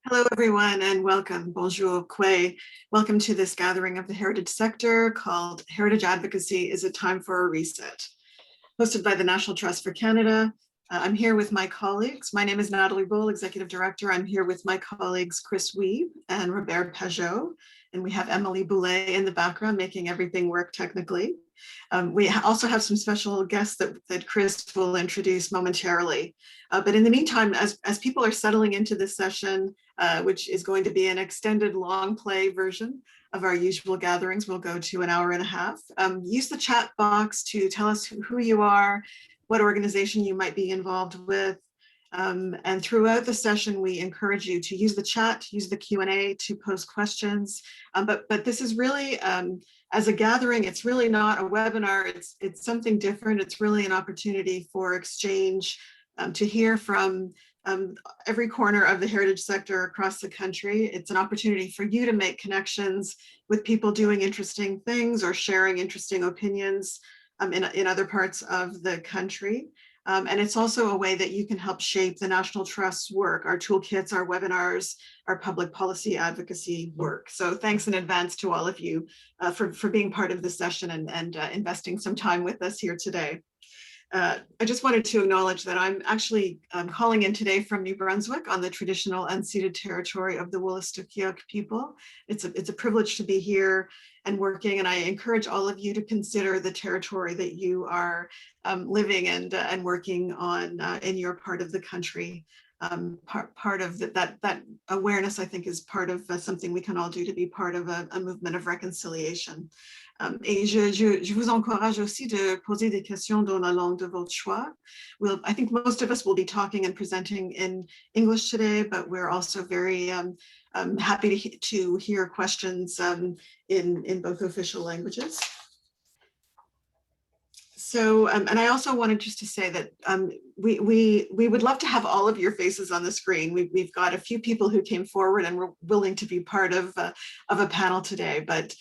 Hello, everyone, and welcome. Bonjour, Kwe. Welcome to this gathering of the heritage sector called Heritage Advocacy is a Time for a Reset, hosted by the National Trust for Canada. I'm here with my colleagues. My name is Natalie Bull, Executive Director. I'm here with my colleagues, Chris Wiebe and Robert Pajot, and we have Emily Boulet in the background making everything work technically. We also have some special guests that Chris will introduce momentarily. But in the meantime, as people are settling into this session, which is going to be an extended long play version of our usual gatherings, we'll go to an hour and a half. Use the chat box to tell us who you are, what organization you might be involved with. And throughout the session, we encourage you to use the chat, use the Q&A to post questions. But this is really, as a gathering, it's really not a webinar, it's something different. It's really an opportunity for exchange, to hear from every corner of the heritage sector across the country. It's an opportunity for you to make connections with people doing interesting things or sharing interesting opinions in other parts of the country. And it's also a way that you can help shape the National Trust's work, our toolkits, our webinars, our public policy advocacy work. So thanks in advance to all of you for being part of this session and investing some time with us here today. I just wanted to acknowledge that I'm actually calling in today from New Brunswick on the traditional unceded territory of the Wolastoqiyik people. It's a privilege to be here and working, and I encourage all of you to consider the territory that you are living and working on in your part of the country. Part of that awareness, I think, is part of something we can all do to be part of a movement of reconciliation. Et je vous encourage aussi de poser des questions dans la langue de votre choix. I think most of us will be talking and presenting in English today, but we're also very happy to hear questions in both official languages. So, and I also wanted just to say that we would love to have all of your faces on the screen. We've got a few people who came forward and were willing to be part of a panel today. But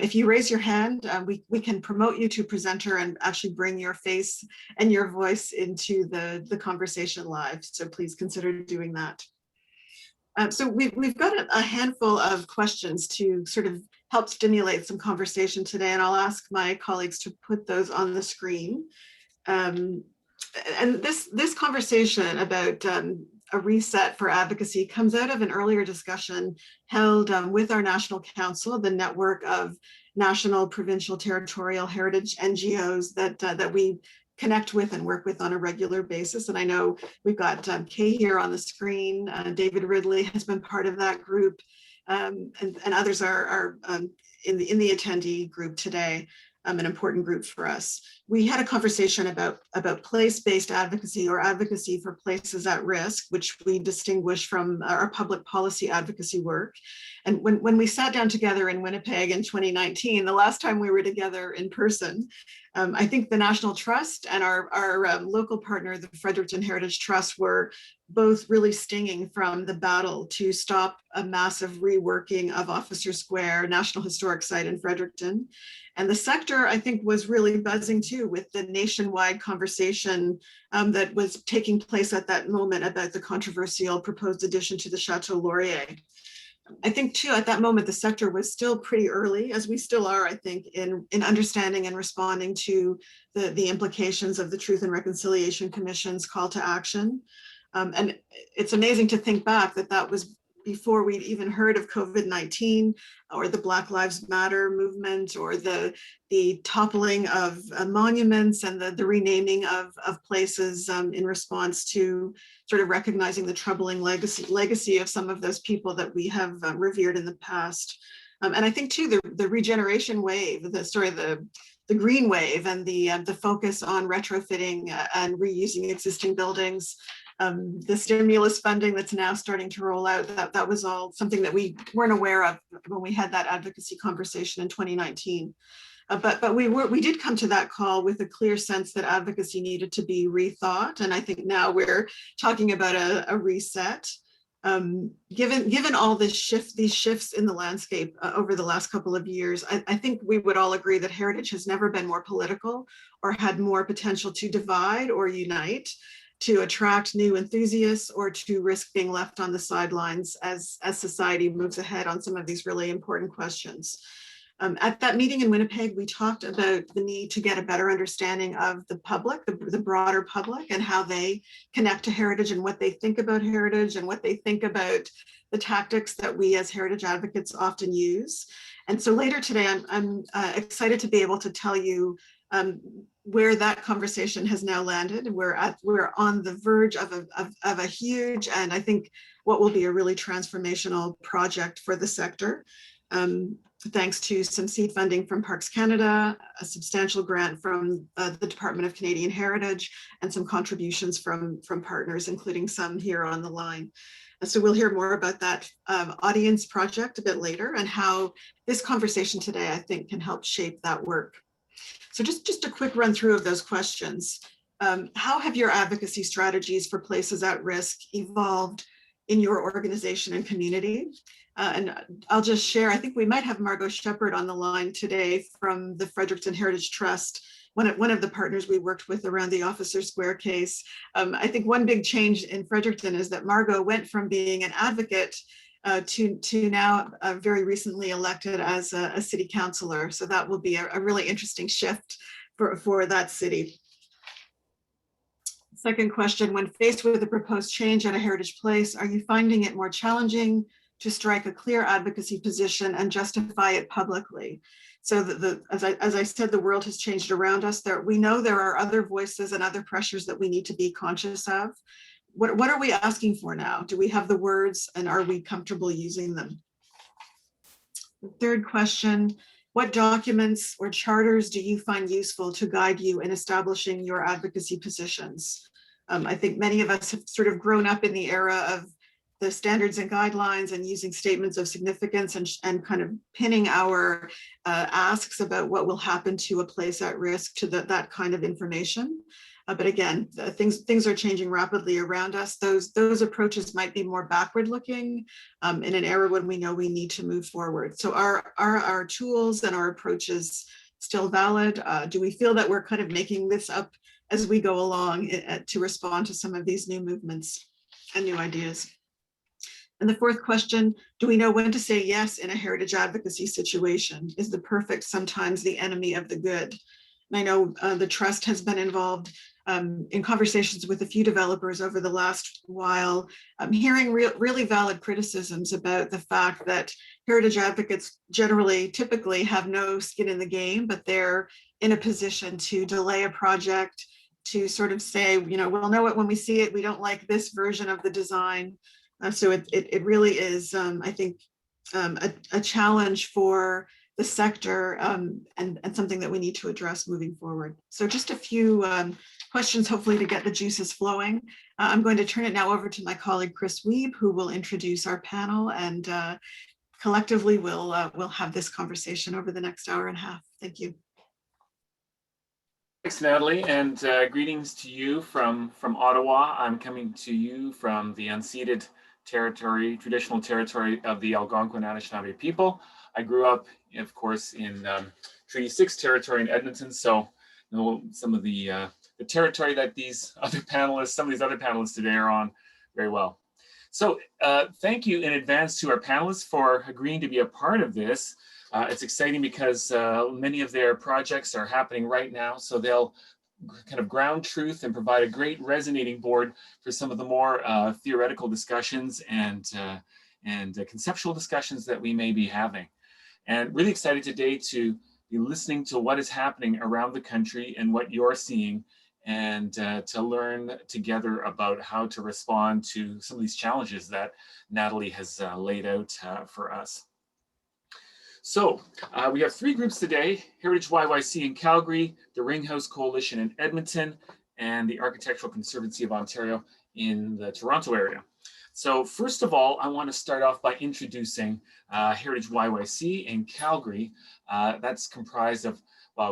if you raise your hand, we can promote you to presenter and actually bring your face and your voice into the conversation live. So please consider doing that. So we've got a handful of questions to sort of help stimulate some conversation today, and I'll ask my colleagues to put those on the screen. And this conversation about a reset for advocacy comes out of an earlier discussion held with our National Council, the network of national, provincial, territorial heritage NGOs that we connect with and work with on a regular basis. And I know we've got Kay here on the screen. David Ridley has been part of that group, and others are in the attendee group today, an important group for us. We had a conversation about place-based advocacy or advocacy for places at risk, which we distinguish from our public policy advocacy work. And when we sat down together in Winnipeg in 2019, the last time we were together in person, I think the National Trust and our local partner, the Fredericton Heritage Trust, were both really stinging from the battle to stop a massive reworking of Officer Square, National Historic Site in Fredericton. And the sector, I think, was really buzzing too with the nationwide conversation that was taking place at that moment about the controversial proposed addition to the Chateau Laurier. I think too, at that moment, the sector was still pretty early, as we still are, I think, in understanding and responding to the implications of the Truth and Reconciliation Commission's call to action. And it's amazing to think back that was before we'd even heard of COVID-19 or the Black Lives Matter movement or the toppling of monuments and the renaming of places in response to sort of recognizing the troubling legacy of some of those people that we have revered in the past. And I think too, the regeneration wave, the green wave and the focus on retrofitting and reusing existing buildings, the stimulus funding that's now starting to roll out, that was all something that we weren't aware of when we had that advocacy conversation in 2019. But we did come to that call with a clear sense that advocacy needed to be rethought. And I think now we're talking about a reset. Given all these shifts in the landscape over the last couple of years, I think we would all agree that heritage has never been more political or had more potential to divide or unite. to attract new enthusiasts or to risk being left on the sidelines as society moves ahead on some of these really important questions. At that meeting in Winnipeg, we talked about the need to get a better understanding of the public, the broader public, and how they connect to heritage and what they think about heritage and what they think about the tactics that we as heritage advocates often use. And so later today, I'm excited to be able to tell you where that conversation has now landed. We're on the verge of a huge, and I think what will be a really transformational project for the sector. Thanks to some seed funding from Parks Canada, a substantial grant from the Department of Canadian Heritage, and some contributions from partners, including some here on the line. So we'll hear more about that audience project a bit later and how this conversation today, I think, can help shape that work. So just a quick run through of those questions. How have your advocacy strategies for places at risk evolved in your organization and community? And I'll just share, I think we might have Margot Shepard on the line today from the Fredericton Heritage Trust, one of the partners we worked with around the Officer Square case. I think one big change in Fredericton is that Margot went from being an advocate to now very recently elected as a city councillor. So that will be a really interesting shift for that city. Second question, when faced with a proposed change at a heritage place, are you finding it more challenging to strike a clear advocacy position and justify it publicly? So as I said, the world has changed around us. We know there are other voices and other pressures that we need to be conscious of. What are we asking for now? Do we have the words and are we comfortable using them? The third question, what documents or charters do you find useful to guide you in establishing your advocacy positions? I think many of us have sort of grown up in the era of the standards and guidelines and using statements of significance and kind of pinning our asks about what will happen to a place at risk to that kind of information. But again, things are changing rapidly around us. Those approaches might be more backward looking in an era when we know we need to move forward. So are our tools and our approaches still valid? Do we feel that we're kind of making this up as we go along to respond to some of these new movements and new ideas? And the fourth question, do we know when to say yes in a heritage advocacy situation? Is the perfect sometimes the enemy of the good? And I know the trust has been involved in conversations with a few developers over the last while, hearing really valid criticisms about the fact that heritage advocates typically have no skin in the game, but they're in a position to delay a project, to sort of say, we'll know it when we see it. We don't like this version of the design. So it really is, I think, a challenge for the sector and something that we need to address moving forward. So just a few questions, hopefully, to get the juices flowing. I'm going to turn it now over to my colleague, Chris Wiebe, who will introduce our panel, and collectively we'll have this conversation over the next hour and a half. Thank you. Thanks, Natalie, and greetings to you from Ottawa. I'm coming to you from the unceded traditional territory of the Algonquin Anishinaabe people. I grew up, of course, in Treaty 6 territory in Edmonton, so know some of the territory that some of these other panelists today are on very well. So thank you in advance to our panelists for agreeing to be a part of this. It's exciting because many of their projects are happening right now, so they'll kind of ground truth and provide a great resonating board for some of the more theoretical discussions and conceptual discussions that we may be having. And really excited today to be listening to what is happening around the country and what you're seeing, and to learn together about how to respond to some of these challenges that Natalie has laid out for us. So we have three groups today: Heritage YYC in Calgary, the Ringhouse Coalition in Edmonton, and the Architectural Conservancy of Ontario in the Toronto area. So first of all, I want to start off by introducing Heritage YYC in Calgary. That's comprised of,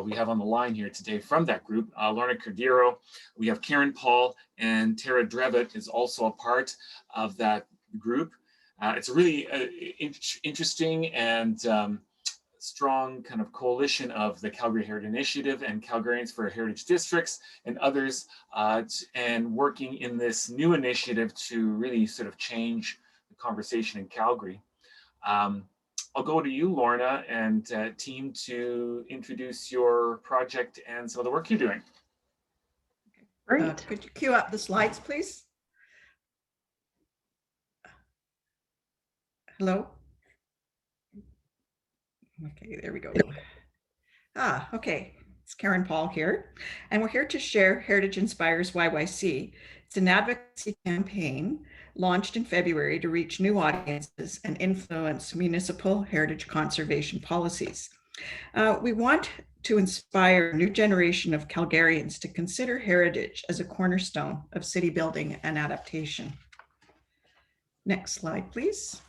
we have on the line here today from that group, Lorna Cordero, we have Karen Paul, and Tara Drevitt is also a part of that group. It's a really interesting and strong kind of coalition of the Calgary Heritage Initiative and Calgarians for Heritage Districts and others, and working in this new initiative to really sort of change the conversation in Calgary. I'll go to you, Lorna, and team to introduce your project and some of the work you're doing. Great. Could you cue up the slides, please? Hello? Okay, there we go. Okay. It's Karen Paul here, and we're here to share Heritage Inspires YYC. It's an advocacy campaign launched in February to reach new audiences and influence municipal heritage conservation policies. We want to inspire a new generation of Calgarians to consider heritage as a cornerstone of city building and adaptation. Next slide, please.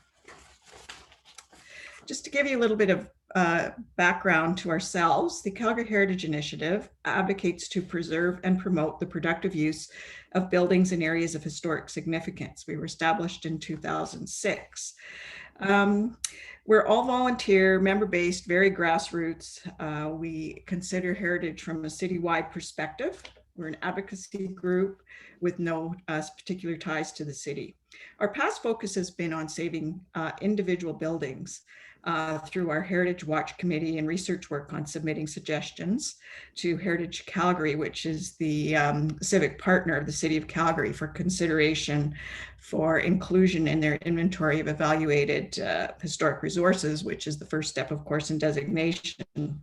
Just to give you a little bit of background to ourselves, the Calgary Heritage Initiative advocates to preserve and promote the productive use of buildings in areas of historic significance. We were established in 2006. We're all volunteer, member-based, very grassroots. We consider heritage from a citywide perspective. We're an advocacy group with no particular ties to the city. Our past focus has been on saving individual buildings through our Heritage Watch Committee and research work on submitting suggestions to Heritage Calgary, which is the civic partner of the City of Calgary, for consideration for inclusion in their inventory of evaluated historic resources, which is the first step, of course, in designation.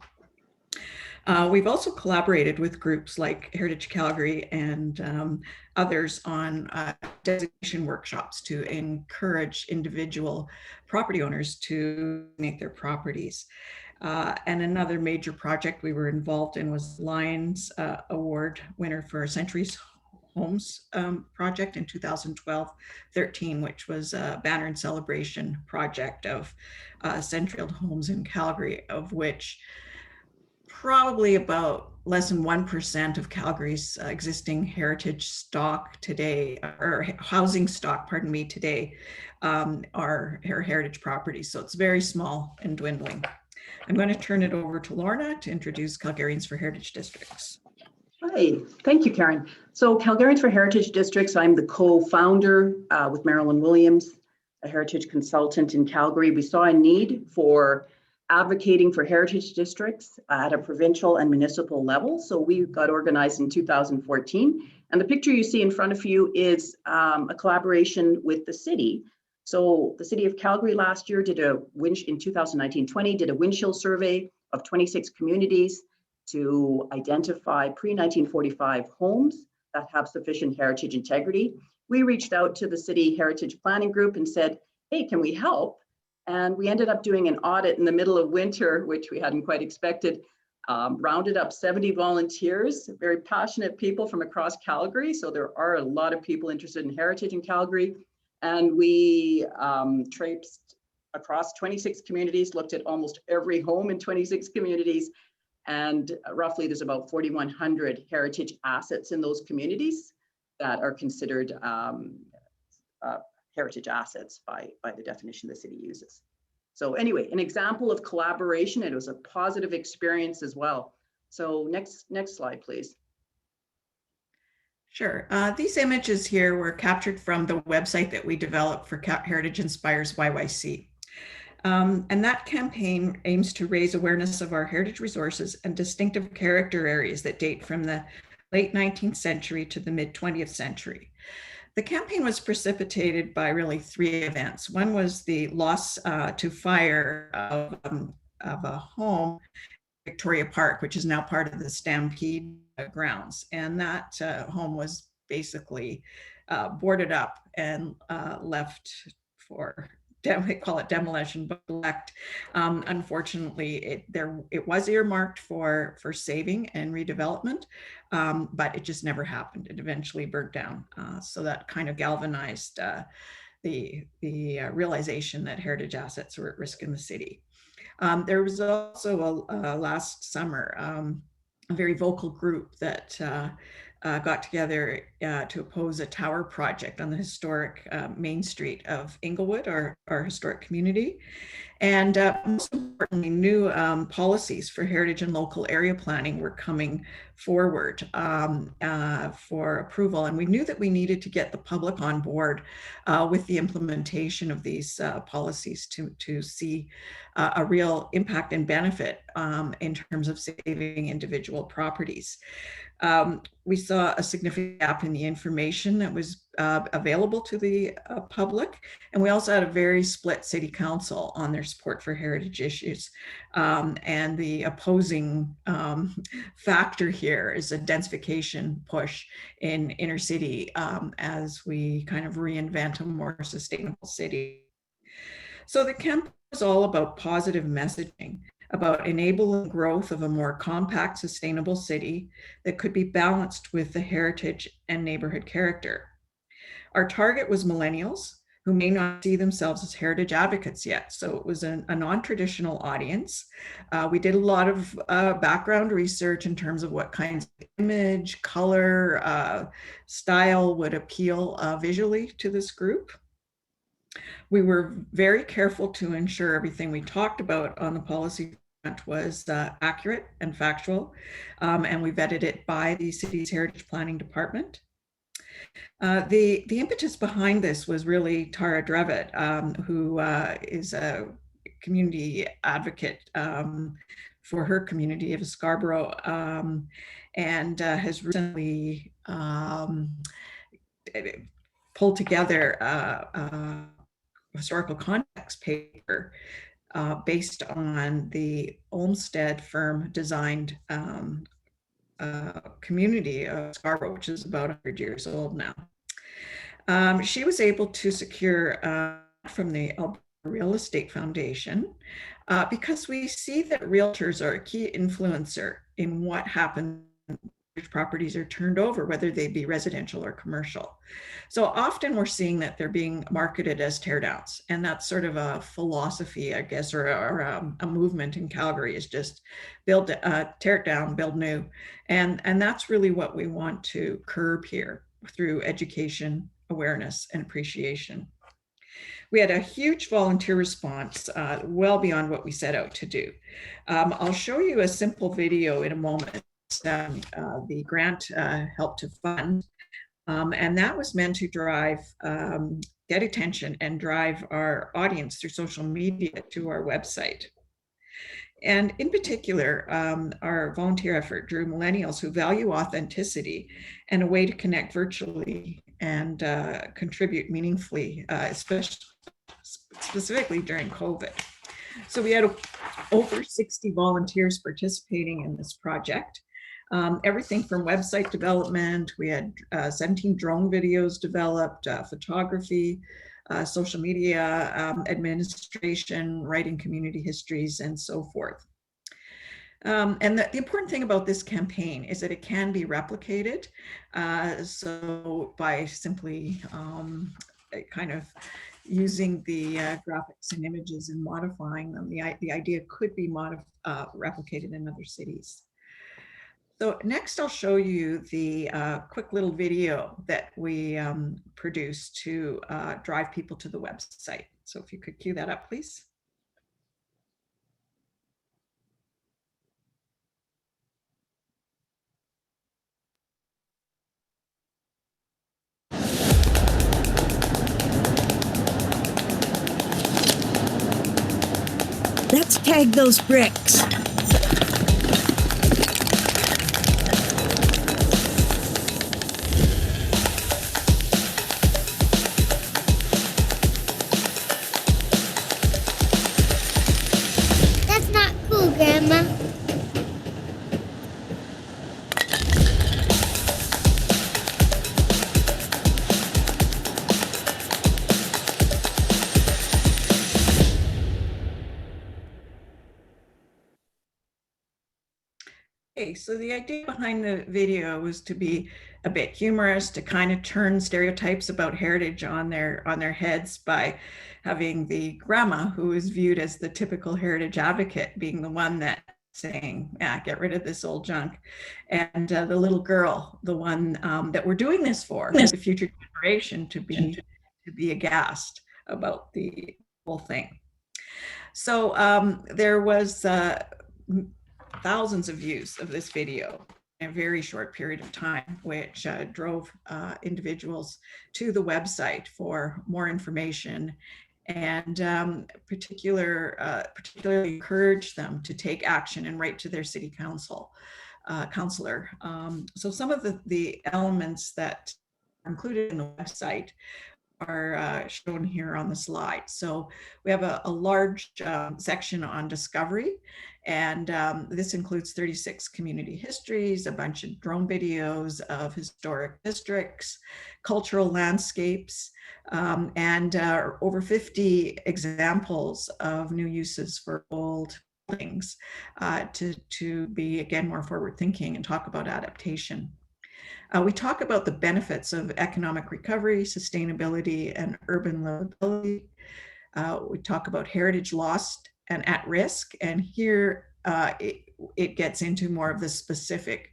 We've also collaborated with groups like Heritage Calgary and others on designation workshops to encourage individual property owners to donate their properties. And another major project we were involved in was Lions Award winner for Centuries Homes project in 2012-13, which was a banner and celebration project of century homes in Calgary, of which probably about less than 1% of Calgary's existing heritage stock today, or housing stock, pardon me, today, are heritage properties. So it's very small and dwindling. I'm going to turn it over to Lorna to introduce Calgarians for Heritage Districts. Hi, thank you, Karen. So Calgarians for Heritage Districts, I'm the co-founder with Marilyn Williams, a heritage consultant in Calgary. We saw a need for advocating for heritage districts at a provincial and municipal level. So we got organized in 2014. And the picture you see in front of you is a collaboration with the city. So the City of Calgary last year did in 2019-20, did a windshield survey of 26 communities to identify pre-1945 homes that have sufficient heritage integrity. We reached out to the City Heritage Planning Group and said, hey, can we help? And we ended up doing an audit in the middle of winter, which we hadn't quite expected. Rounded up 70 volunteers, very passionate people from across Calgary. So there are a lot of people interested in heritage in Calgary. And we traipsed across 26 communities, looked at almost every home in 26 communities. And roughly there's about 4,100 heritage assets in those communities that are considered heritage assets by the definition the city uses. So anyway, an example of collaboration. It was a positive experience as well. So next slide, please. Sure. These images here were captured from the website that we developed for Heritage Inspires YYC. And that campaign aims to raise awareness of our heritage resources and distinctive character areas that date from the late 19th century to the mid 20th century. The campaign was precipitated by really three events. One was the loss to fire of a home, Victoria Park, which is now part of the Stampede grounds. And that home was basically boarded up and left for, we call it demolition, but neglect. Unfortunately, it was earmarked for saving and redevelopment, but it just never happened. It eventually burnt down. So that kind of galvanized the realization that heritage assets were at risk in the city. There was also last summer a very vocal group that got together to oppose a tower project on the historic Main Street of Inglewood, our historic community. And most importantly, new policies for heritage and local area planning were coming forward for approval. And we knew that we needed to get the public on board with the implementation of these policies to see a real impact and benefit in terms of saving individual properties. We saw a significant gap in the information that was available to the public. And we also had a very split city council on their support for heritage issues. And the opposing factor here is a densification push in inner city as we kind of reinvent a more sustainable city. So the campaign is all about positive messaging, about enabling growth of a more compact, sustainable city that could be balanced with the heritage and neighborhood character. Our target was millennials who may not see themselves as heritage advocates yet. So it was a non-traditional audience. We did a lot of background research in terms of what kinds of image, color, style would appeal visually to this group. We were very careful to ensure everything we talked about on the policy front was accurate and factual, and we vetted it by the city's heritage planning department. The impetus behind this was really Tara Drevitt, who is a community advocate for her community of Scarborough, and has recently pulled together a historical context paper based on the Olmsted firm designed community of Scarborough, which is about 100 years old now. She was able to secure from the Alberta Real Estate Foundation because we see that realtors are a key influencer in what happens when properties are turned over, whether they be residential or commercial. So often we're seeing that they're being marketed as teardowns, and that's sort of a philosophy, I guess, or a movement in Calgary is just build, tear it down, build new. And that's really what we want to curb here through education, awareness, and appreciation. We had a huge volunteer response, well beyond what we set out to do. I'll show you a simple video in a moment. The grant helped to fund, and that was meant to drive, get attention and drive our audience through social media to our website. And in particular, our volunteer effort drew millennials who value authenticity and a way to connect virtually and contribute meaningfully, especially specifically during COVID. So we had over 60 volunteers participating in this project. Everything from website development, we had 17 drone videos developed, photography, social media administration, writing community histories, and so forth. And the important thing about this campaign is that it can be replicated. So by simply kind of using the graphics and images and modifying them, the idea could be replicated in other cities. So next I'll show you the quick little video that we produced to drive people to the website. So if you could cue that up, please. Let's tag those bricks. That's not cool, Grandma. Okay, so the idea behind the video was to be a bit humorous, to kind of turn stereotypes about heritage on their heads by having the grandma, who is viewed as the typical heritage advocate, being the one that saying, yeah, get rid of this old junk. And the little girl, the one that we're doing this for the future generation to be aghast about the whole thing. So there was thousands of views of this video in a very short period of time, which drove individuals to the website for more information, and particularly encouraged them to take action and write to their city councilor. So some of the elements that are included in the website are shown here on the slide. So we have a large section on discovery, and this includes 36 community histories, a bunch of drone videos of historic districts, cultural landscapes, and over 50 examples of new uses for old buildings to be, again, more forward thinking and talk about adaptation. We talk about the benefits of economic recovery, sustainability, and urban livability. We talk about heritage lost and at risk, and here it gets into more of the specific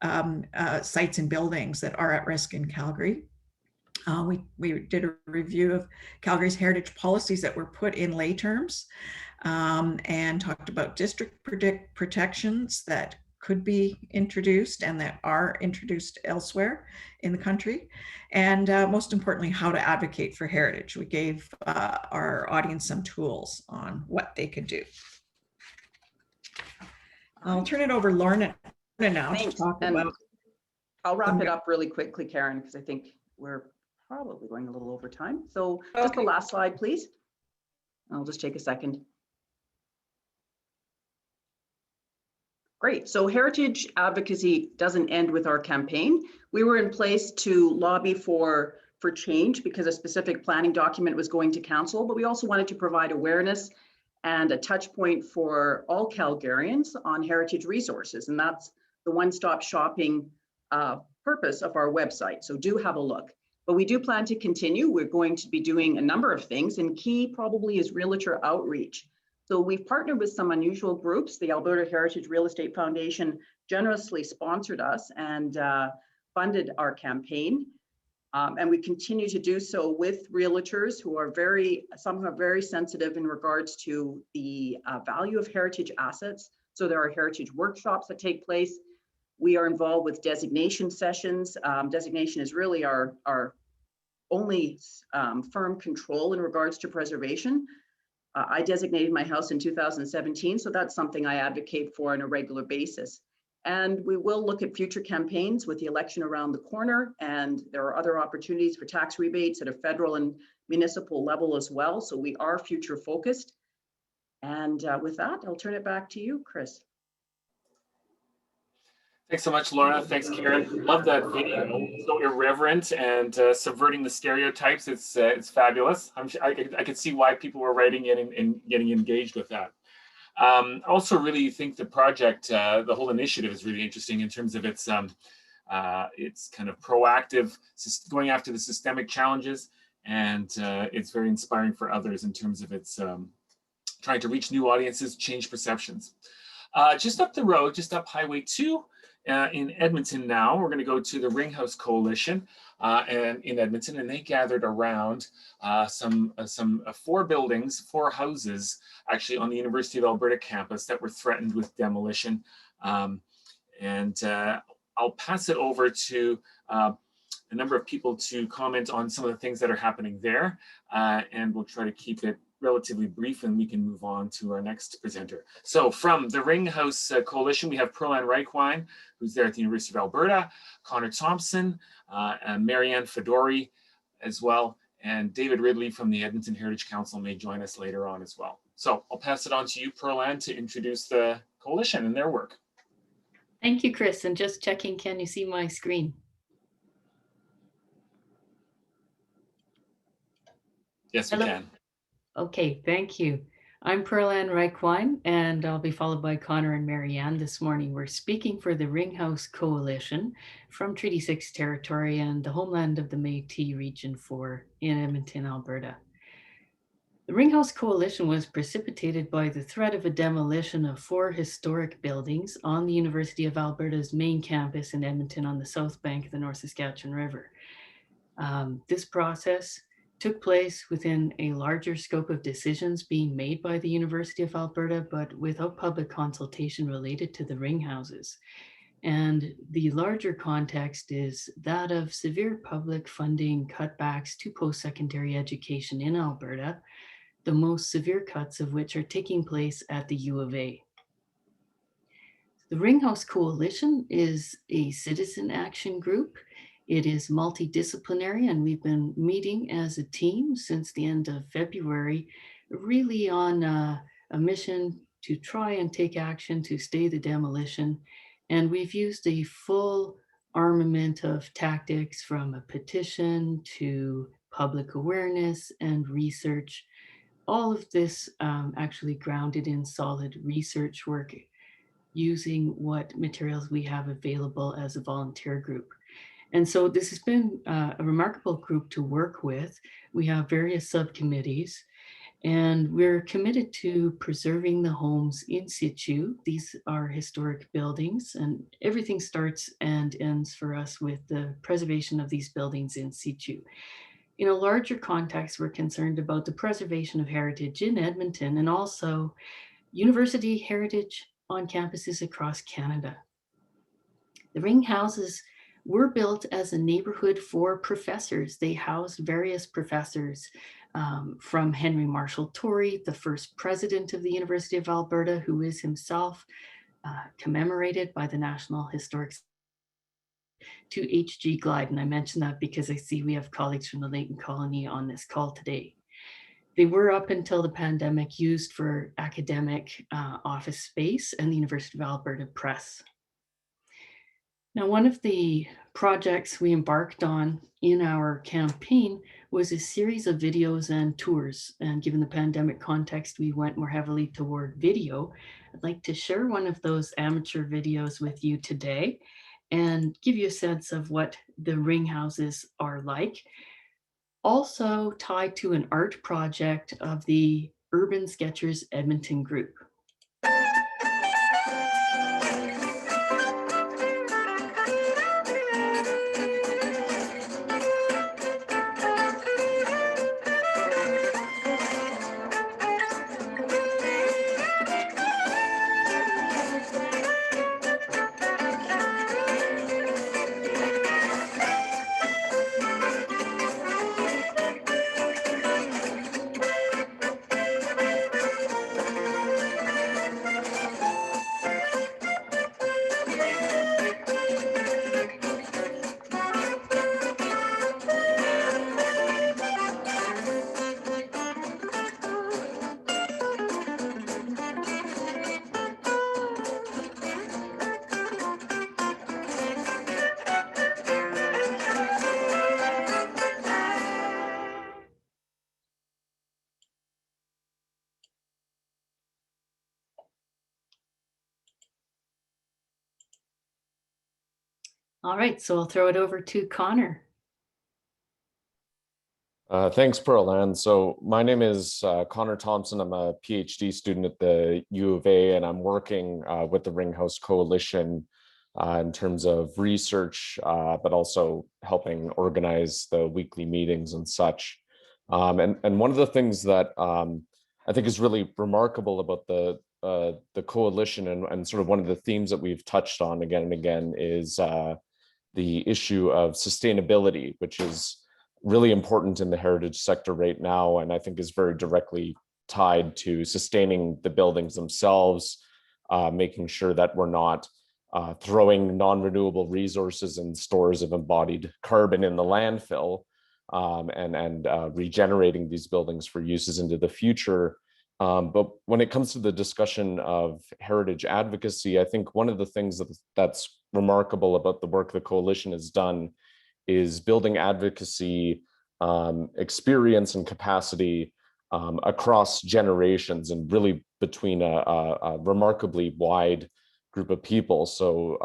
sites and buildings that are at risk in Calgary. We did a review of Calgary's heritage policies that were put in lay terms, and talked about district protections that could be introduced and that are introduced elsewhere in the country. And most importantly, how to advocate for heritage. We gave our audience some tools on what they could do. I'll turn it over to Lorna now to talk about. I'll wrap it up really quickly, Karen, because I think we're probably going a little over time. So just the last slide, please. I'll just take a second. Great. So heritage advocacy doesn't end with our campaign. We were in place to lobby for change because a specific planning document was going to council, but we also wanted to provide awareness and a touch point for all Calgarians on heritage resources. And that's the one-stop shopping purpose of our website. So do have a look. But we do plan to continue. We're going to be doing a number of things, and key probably is realtor outreach. So we've partnered with some unusual groups. The Alberta Heritage Real Estate Foundation generously sponsored us and funded our campaign. And we continue to do so with realtors who are some are very sensitive in regards to the value of heritage assets. So there are heritage workshops that take place. We are involved with designation sessions. Designation is really our only firm control in regards to preservation. I designated my house in 2017, so that's something I advocate for on a regular basis. And we will look at future campaigns with the election around the corner, and there are other opportunities for tax rebates at a federal and municipal level as well. So we are future focused. And with that, I'll turn it back to you, Chris. Thanks so much, Lorna. Thanks, Karen. Love that video. So irreverent and subverting the stereotypes. It's fabulous. I could see why people were writing it and getting engaged with that. Also, really think the project, the whole initiative is really interesting in terms of its kind of proactive, going after the systemic challenges, and it's very inspiring for others in terms of its trying to reach new audiences, change perceptions. Just up the road, just up Highway 2. In Edmonton now, we're going to go to the Ringhouse Coalition and in Edmonton, and they gathered around some 4 houses actually on the University of Alberta campus that were threatened with demolition. I'll pass it over to a number of people to comment on some of the things that are happening there, and we'll try to keep it relatively brief and we can move on to our next presenter. So from the Ringhouse Coalition, we have Pearl-Ann Reichwein, who's there at the University of Alberta, Connor Thompson, and Marianne Fedori as well, and David Ridley from the Edmonton Heritage Council may join us later on as well. So I'll pass it on to you, Pearl-Ann, to introduce the coalition and their work. Thank you, Chris. And just checking, can you see my screen? Yes, we can. Okay, thank you. I'm Pearl-Ann Reichwein, and I'll be followed by Connor and Marianne this morning. We're speaking for the Ringhouse Coalition from Treaty 6 territory and the homeland of the Métis Region 4 in Edmonton, Alberta. The Ringhouse Coalition was precipitated by the threat of a demolition of 4 historic buildings on the University of Alberta's main campus in Edmonton on the south bank of the North Saskatchewan River. This process took place within a larger scope of decisions being made by the University of Alberta, but without public consultation related to the ring houses. And the larger context is that of severe public funding cutbacks to post-secondary education in Alberta, the most severe cuts of which are taking place at the U of A. The Ringhouse Coalition is a citizen action group. It is multidisciplinary, and we've been meeting as a team since the end of February, really on a mission to try and take action to stay the demolition. And we've used a full armament of tactics, from a petition to public awareness and research. All of this actually grounded in solid research work, using what materials we have available as a volunteer group. And so this has been a remarkable group to work with. We have various subcommittees, and we're committed to preserving the homes in situ. These are historic buildings, and everything starts and ends for us with the preservation of these buildings in situ. In a larger context, we're concerned about the preservation of heritage in Edmonton and also university heritage on campuses across Canada. The ring houses were built as a neighborhood for professors. They housed various professors, from Henry Marshall Torrey, the first president of the University of Alberta, who is himself commemorated by the National Historic, to H.G. Glyden. I mention that because I see we have colleagues from the Layton Colony on this call today. They were, up until the pandemic, used for academic office space and the University of Alberta Press. Now, one of the projects we embarked on in our campaign was a series of videos and tours. And given the pandemic context, we went more heavily toward video. I'd like to share one of those amateur videos with you today and give you a sense of what the ring houses are like. Also tied to an art project of the Urban Sketchers Edmonton group. All right, so I'll throw it over to Connor. Thanks, Pearl Ann. So my name is Connor Thompson. I'm a PhD student at the U of A, and I'm working with the Ringhouse Coalition in terms of research, but also helping organize the weekly meetings and such. And one of the things that I think is really remarkable about the coalition, and sort of one of the themes that we've touched on again and again, is the issue of sustainability, which is really important in the heritage sector right now, and I think is very directly tied to sustaining the buildings themselves, making sure that we're not throwing non-renewable resources and stores of embodied carbon in the landfill, and regenerating these buildings for uses into the future. But when it comes to the discussion of heritage advocacy, I think one of the things that's remarkable about the work the coalition has done is building advocacy experience and capacity across generations, and really between a remarkably wide group of people. So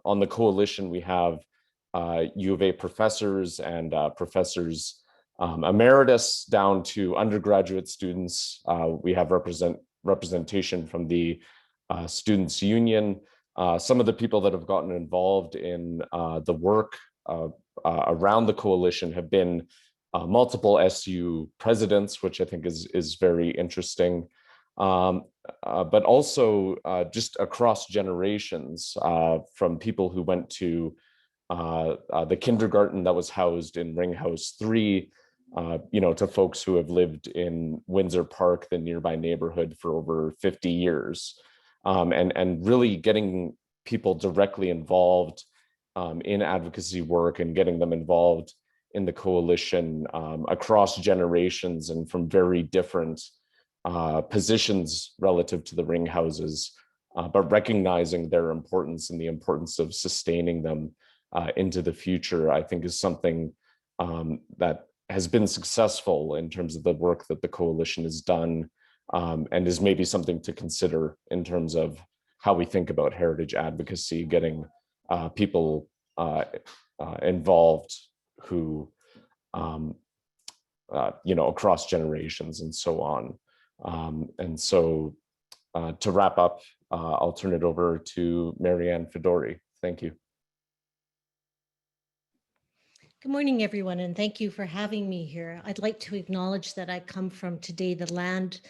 on the coalition, we have U of A professors and professors emeritus down to undergraduate students. We have representation from the Students' Union. Some of the people that have gotten involved in the work around the coalition have been multiple SU presidents, which I think is very interesting. But also just across generations, from people who went to the kindergarten that was housed in Ring House 3, to folks who have lived in Windsor Park, the nearby neighborhood, for over 50 years. And really getting people directly involved in advocacy work and getting them involved in the coalition across generations and from very different positions relative to the ring houses, but recognizing their importance and the importance of sustaining them into the future, I think is something that has been successful in terms of the work that the coalition has done, and is maybe something to consider in terms of how we think about heritage advocacy, getting people involved who, across generations and so on. And so to wrap up, I'll turn it over to Marianne Fedori. Thank you. Good morning, everyone, and thank you for having me here. I'd like to acknowledge that I come from today the land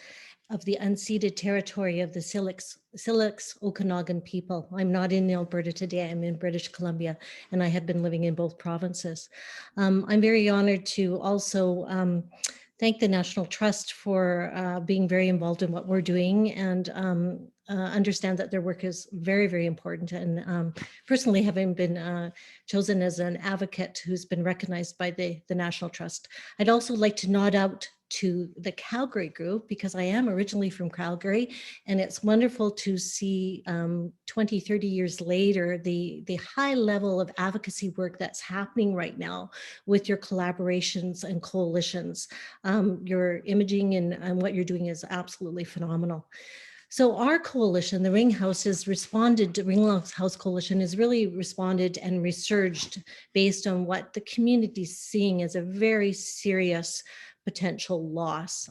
of the unceded territory of the Syilx Okanagan people. I'm not in Alberta today, I'm in British Columbia, and I have been living in both provinces. I'm very honored to also thank the National Trust for being very involved in what we're doing, and understand that their work is very, very important. And personally, having been chosen as an advocate who's been recognized by the National Trust, I'd also like to nod out to the Calgary group, because I am originally from Calgary, and it's wonderful to see 20, 30 years later, the high level of advocacy work that's happening right now with your collaborations and coalitions. Your imaging and what you're doing is absolutely phenomenal. So our coalition, the Ring House, has responded, the Ring House Coalition has really responded and resurged based on what the community is seeing as a very serious potential loss.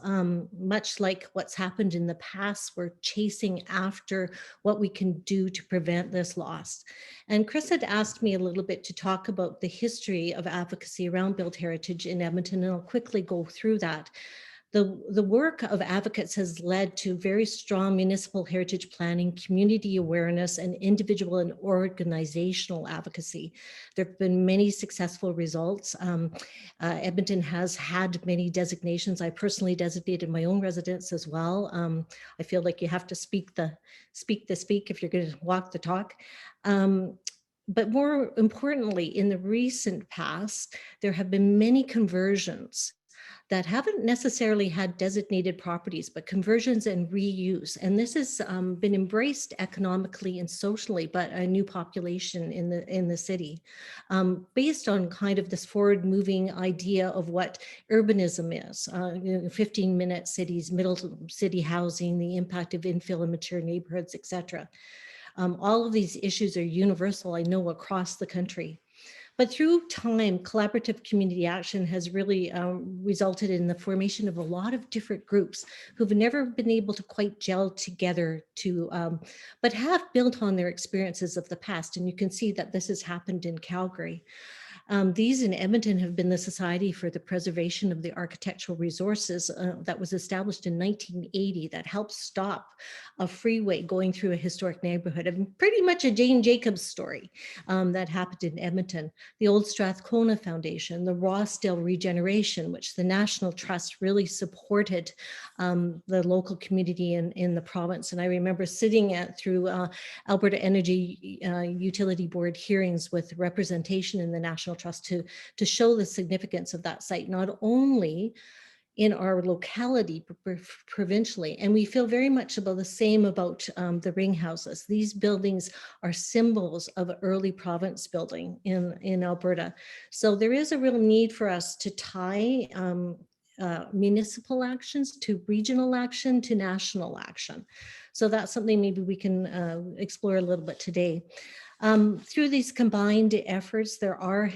Much like what's happened in the past, we're chasing after what we can do to prevent this loss. And Chris had asked me a little bit to talk about the history of advocacy around built heritage in Edmonton, and I'll quickly go through that. The work of advocates has led to very strong municipal heritage planning, community awareness, and individual and organizational advocacy. There have been many successful results. Edmonton has had many designations. I personally designated my own residence as well. I feel like you have to speak the speak if you're going to walk the talk. But more importantly, in the recent past, there have been many conversions that haven't necessarily had designated properties, but conversions and reuse. And this has been embraced economically and socially, but a new population in the city, based on kind of this forward moving idea of what urbanism is, 15-minute cities, middle city housing, the impact of infill and mature neighborhoods, et cetera. All of these issues are universal, I know, across the country. But through time, collaborative community action has really resulted in the formation of a lot of different groups who've never been able to quite gel together but have built on their experiences of the past. And you can see that this has happened in Calgary. These in Edmonton have been the Society for the Preservation of the Architectural Resources that was established in 1980 that helped stop a freeway going through a historic neighborhood, and pretty much a Jane Jacobs story that happened in Edmonton. The Old Strathcona Foundation, the Rossdale Regeneration, which the National Trust really supported the local community in the province. And I remember sitting through Alberta Energy Utility Board hearings with representation in the National Trust to show the significance of that site, not only in our locality, but provincially. And we feel very much about the same about the ring houses. These buildings are symbols of early province building in Alberta. So there is a real need for us to tie municipal actions to regional action to national action. So that's something maybe we can explore a little bit today. Through these combined efforts, there are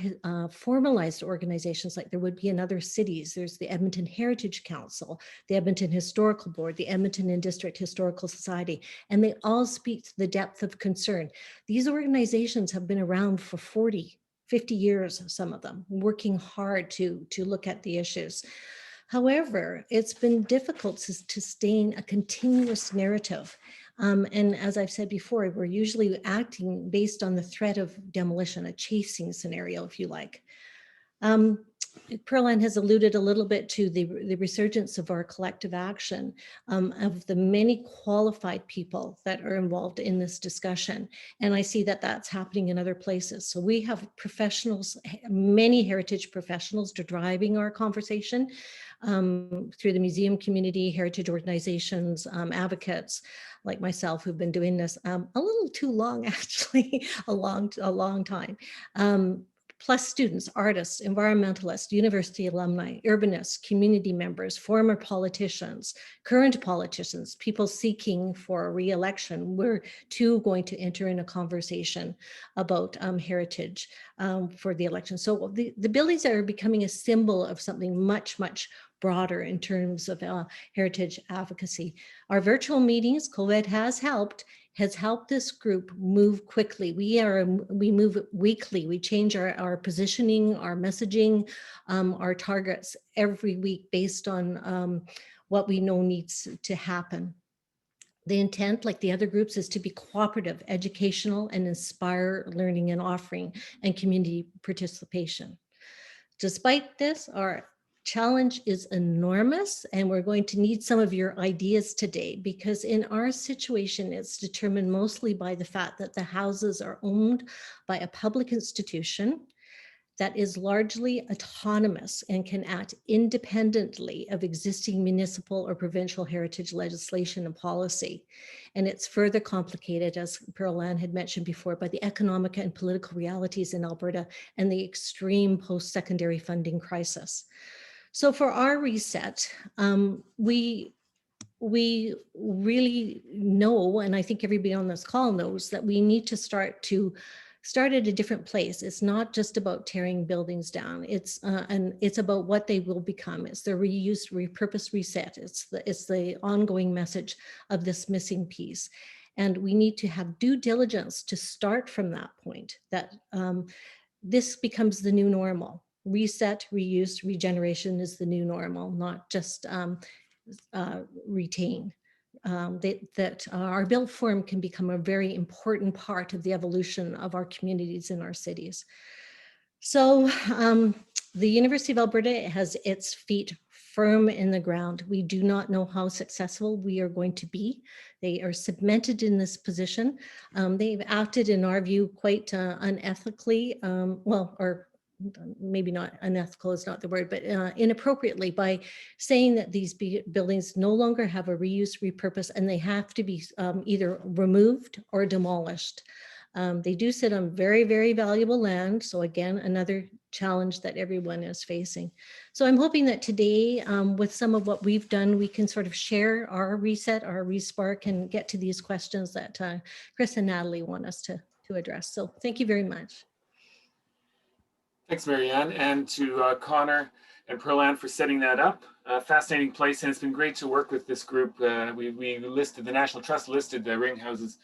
formalized organizations like there would be in other cities. There's the Edmonton Heritage Council, the Edmonton Historical Board, the Edmonton and District Historical Society, and they all speak to the depth of concern. These organizations have been around for 40, 50 years, some of them, working hard to look at the issues. However, it's been difficult to sustain a continuous narrative. And as I've said before, we're usually acting based on the threat of demolition, a chasing scenario, if you like. Pearl-Ann has alluded a little bit to the resurgence of our collective action, of the many qualified people that are involved in this discussion. And I see that that's happening in other places. So we have professionals, many heritage professionals driving our conversation through the museum community, heritage organizations, advocates like myself who've been doing this a little too long, actually, a long time. Plus students, artists, environmentalists, university alumni, urbanists, community members, former politicians, current politicians, people seeking for re-election. We're too going to enter in a conversation about heritage for the election. So the buildings are becoming a symbol of something much, much broader in terms of heritage advocacy. Our virtual meetings, COVID has helped this group move quickly. We move weekly. We change our positioning, our messaging, our targets every week based on what we know needs to happen. The intent, like the other groups, is to be cooperative, educational, and inspire learning and offering and community participation. Despite this, our challenge is enormous, and we're going to need some of your ideas today, because in our situation, it's determined mostly by the fact that the houses are owned by a public institution that is largely autonomous and can act independently of existing municipal or provincial heritage legislation and policy. And it's further complicated, as Pearl-Ann had mentioned before, by the economic and political realities in Alberta and the extreme post-secondary funding crisis. So for our reset, we really know, and I think everybody on this call knows, that we need to start at a different place. It's not just about tearing buildings down. And it's about what they will become. It's the reuse, repurpose, reset. It's the ongoing message of this missing piece. And we need to have due diligence to start from that point, that this becomes the new normal. Reset, reuse, regeneration is the new normal, not just retain. That our built form can become a very important part of the evolution of our communities in our cities. So the University of Alberta has its feet firm in the ground. We do not know how successful we are going to be. They are cemented in this position. They've acted, in our view, quite unethically, or maybe not unethical is not the word, but inappropriately, by saying that these buildings no longer have a reuse, repurpose, and they have to be either removed or demolished. They do sit on very, very valuable land. So again, another challenge that everyone is facing. So I'm hoping that today, with some of what we've done, we can sort of share our reset, our respark, and get to these questions that Chris and Natalie want us to address. So thank you very much. Thanks, Marianne, and to Connor and Pearl-Ann for setting that up. Fascinating place, and it's been great to work with this group. We listed, the National Trust listed the ring houses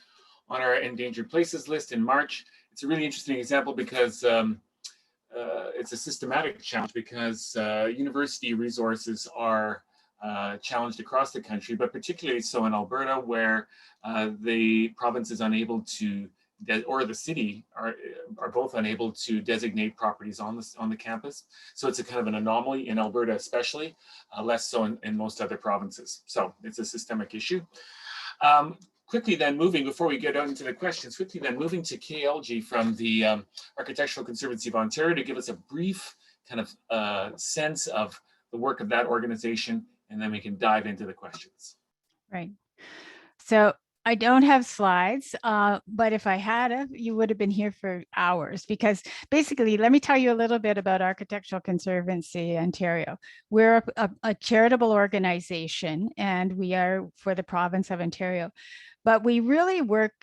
on our endangered places list in March. It's a really interesting example because it's a systematic challenge, because university resources are challenged across the country, but particularly so in Alberta, where the province is unable to, or the city are both unable to designate properties on the campus. So it's a kind of an anomaly in Alberta, especially, less so in most other provinces. So it's a systemic issue. Quickly then moving, before we get out into the questions, quickly then moving to KLG from the Architectural Conservancy of Ontario to give us a brief kind of sense of the work of that organization, and then we can dive into the questions. Right. So I don't have slides, but if I had, you would have been here for hours, because basically, let me tell you a little bit about Architectural Conservancy Ontario. We're a charitable organization, and we are for the province of Ontario, but we really work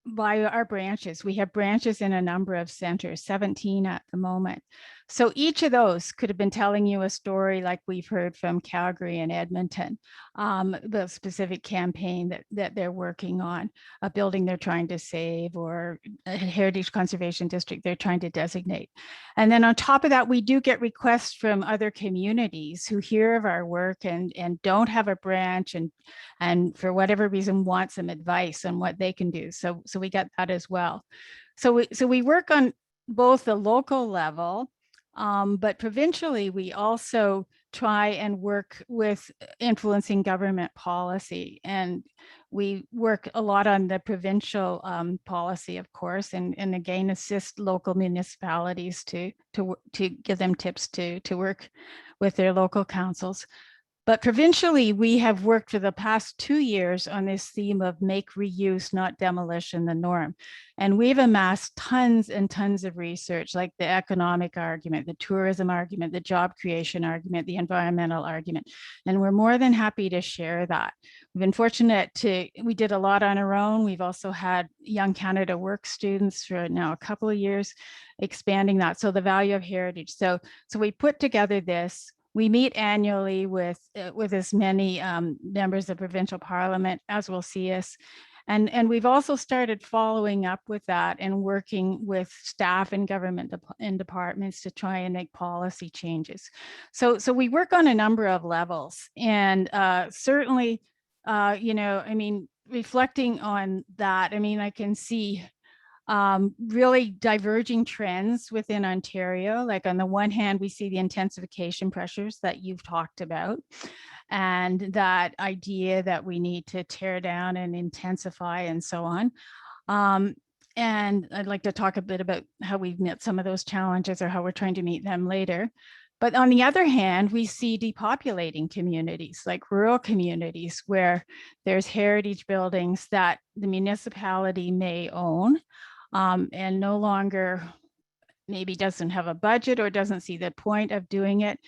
by our branches. We have branches in a number of centers, 17 at the moment. So each of those could have been telling you a story like we've heard from Calgary and Edmonton, the specific campaign that they're working on, a building they're trying to save, or a heritage conservation district they're trying to designate. And then on top of that, we do get requests from other communities who hear of our work and don't have a branch and for whatever reason want some advice on what they can do. So we get that as well. So we work on both the local level, but provincially, we also try and work with influencing government policy. And we work a lot on the provincial policy, of course, and again, assist local municipalities to give them tips to work with their local councils. But provincially, we have worked for the past 2 years on this theme of make reuse, not demolition, the norm. And we've amassed tons and tons of research, like the economic argument, the tourism argument, the job creation argument, the environmental argument. And we're more than happy to share that. We've been fortunate we did a lot on our own. We've also had Young Canada Work students for now a couple of years, expanding that. So the value of heritage. So we put together this. We meet annually with as many members of provincial parliament as will see us. And we've also started following up with that and working with staff and government and departments to try and make policy changes. So we work on a number of levels, and certainly, reflecting on that, I can see really diverging trends within Ontario. Like on the one hand, we see the intensification pressures that you've talked about, and that idea that we need to tear down and intensify and so on. And I'd like to talk a bit about how we've met some of those challenges or how we're trying to meet them later. But on the other hand, we see depopulating communities, like rural communities, where there's heritage buildings that the municipality may own, and no longer maybe doesn't have a budget or doesn't see the point of doing it.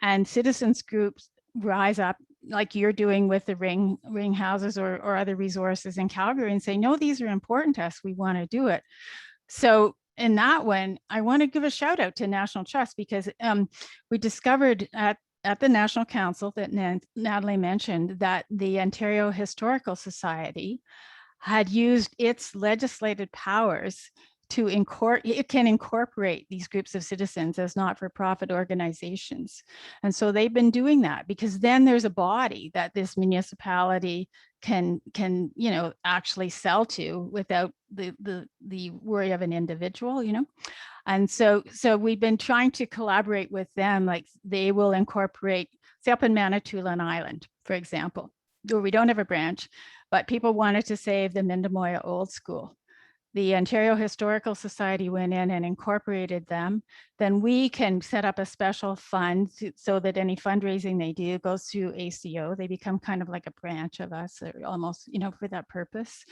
And citizens groups rise up, like you're doing with the ring houses or other resources in Calgary, and say, no, these are important to us, we want to do it. So in that one, I want to give a shout out to National Trust, because we discovered at the National Council that Natalie mentioned that the Ontario Historical Society had used its legislated powers to incorporate these groups of citizens as not-for-profit organizations. And so they've been doing that, because then there's a body that this municipality can actually sell to without the worry of an individual, And so we've been trying to collaborate with them, like they will incorporate, say up in Manitoulin Island, for example, where we don't have a branch, but people wanted to save the Mindamoya Old School. The Ontario Historical Society went in and incorporated them. Then we can set up a special fund so that any fundraising they do goes through ACO. They become kind of like a branch of us, or almost, for that purpose.